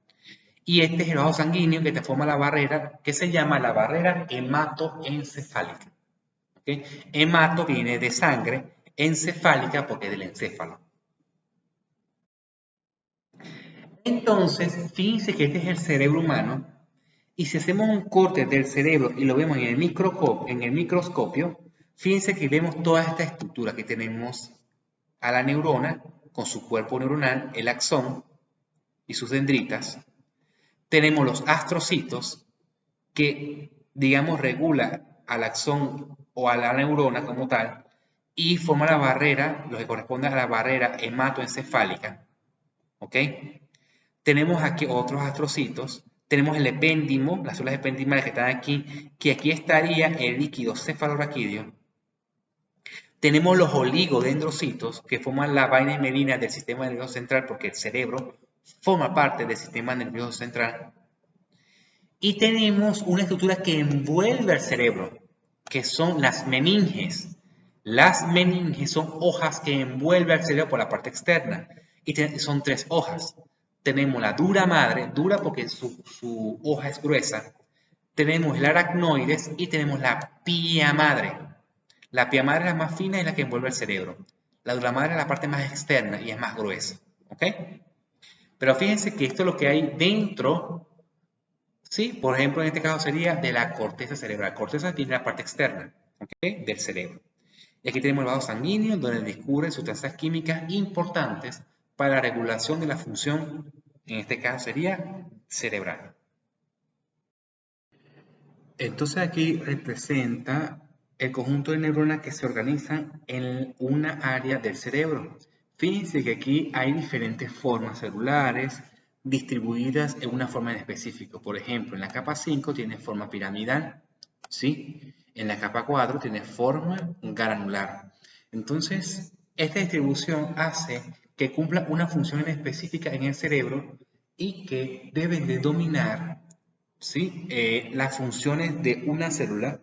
Y este es el vaso sanguíneo que te forma la barrera, que se llama la barrera hematoencefálica. ¿Okay? Hemato viene de sangre, encefálica porque es del encéfalo. Entonces, fíjense que este es el cerebro humano, y si hacemos un corte del cerebro y lo vemos en el microscopio, fíjense que vemos toda esta estructura que tenemos a la neurona con su cuerpo neuronal, el axón y sus dendritas. Tenemos los astrocitos, que, digamos, regula al axón o a la neurona como tal, y forma la barrera, lo que corresponde a la barrera hematoencefálica. ¿Ok? Tenemos aquí otros astrocitos. Tenemos el epéndimo, las células ependimales que están aquí, que aquí estaría el líquido cefalorraquídeo. Tenemos los oligodendrocitos, que forman la vaina mielina del sistema nervioso central, porque el cerebro forma parte del sistema nervioso central. Y tenemos una estructura que envuelve al cerebro, que son las meninges. Las meninges son hojas que envuelven al cerebro por la parte externa, y son 3 hojas. Tenemos la dura madre, dura porque su hoja es gruesa. Tenemos el aracnoides y tenemos la pía madre. La pía madre es la más fina y la que envuelve el cerebro. La dura madre es la parte más externa y es más gruesa. ¿Ok? Pero fíjense que esto es lo que hay dentro. Sí, por ejemplo, en este caso sería de la corteza cerebral. La corteza tiene la parte externa, ¿okay?, del cerebro. Y aquí tenemos el vaso sanguíneo, donde discurren sustancias químicas importantes para la regulación de la función, en este caso sería cerebral. Entonces aquí representa el conjunto de neuronas que se organizan en una área del cerebro. Fíjense que aquí hay diferentes formas celulares distribuidas en una forma en específico. Por ejemplo, en la capa 5 tiene forma piramidal, ¿sí? En la capa 4 tiene forma granular. Entonces, esta distribución hace que cumpla una función en específica en el cerebro y que deben de dominar, ¿sí? Las funciones de una célula.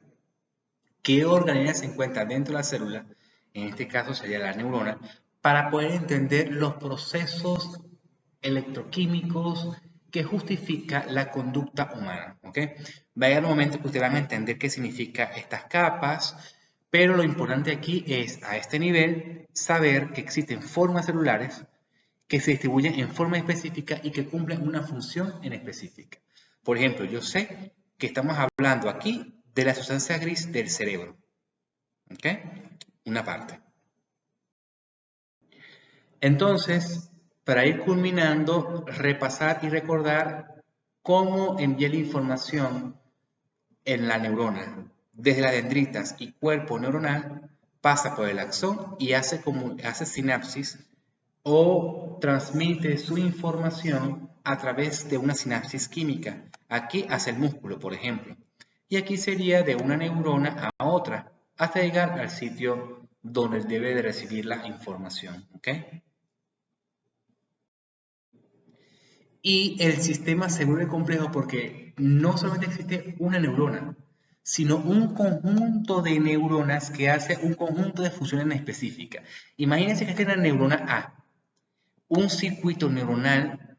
¿Qué organela se encuentra dentro de la célula? En este caso sería la neurona, para poder entender los procesos electroquímicos que justifica la conducta humana. ¿Ok? Va a llegar un momento que ustedes van a entender qué significa estas capas, pero lo importante aquí es, a este nivel, saber que existen formas celulares que se distribuyen en forma específica y que cumplen una función en específica. Por ejemplo, yo sé que estamos hablando aquí de la sustancia gris del cerebro. ¿Ok? Una parte. Entonces, para ir culminando, repasar y recordar cómo envía la información en la neurona. Desde las dendritas y cuerpo neuronal, pasa por el axón y hace sinapsis o transmite su información a través de una sinapsis química. Aquí hacia el músculo, por ejemplo. Y aquí sería de una neurona a otra, hasta llegar al sitio donde debe de recibir la información. ¿Ok? Y el sistema se vuelve complejo porque no solamente existe una neurona, sino un conjunto de neuronas que hace un conjunto de funciones específicas. Imagínense que tiene una neurona A, un circuito neuronal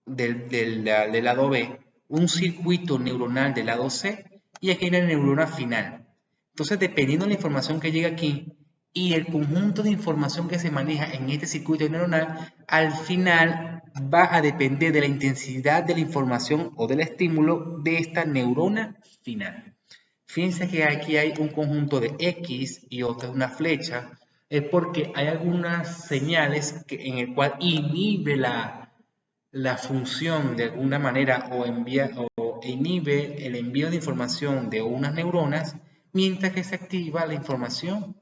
del lado B, un circuito neuronal del lado C y aquí hay una neurona final. Entonces, dependiendo de la información que llega aquí y el conjunto de información que se maneja en este circuito neuronal, al final va a depender de la intensidad de la información o del estímulo de esta neurona final. Fíjense que aquí hay un conjunto de X y otra una flecha, es porque hay algunas señales en el cual inhibe la función de alguna manera o inhibe el envío de información de unas neuronas, mientras que se activa la información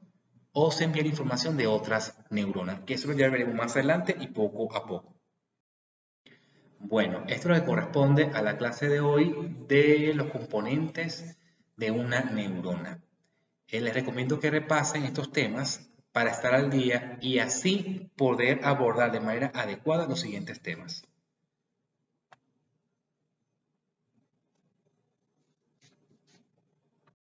o se envía la información de otras neuronas, que eso ya veremos más adelante y poco a poco. Bueno, esto es lo que corresponde a la clase de hoy de los componentes de una neurona. Les recomiendo que repasen estos temas para estar al día y así poder abordar de manera adecuada los siguientes temas.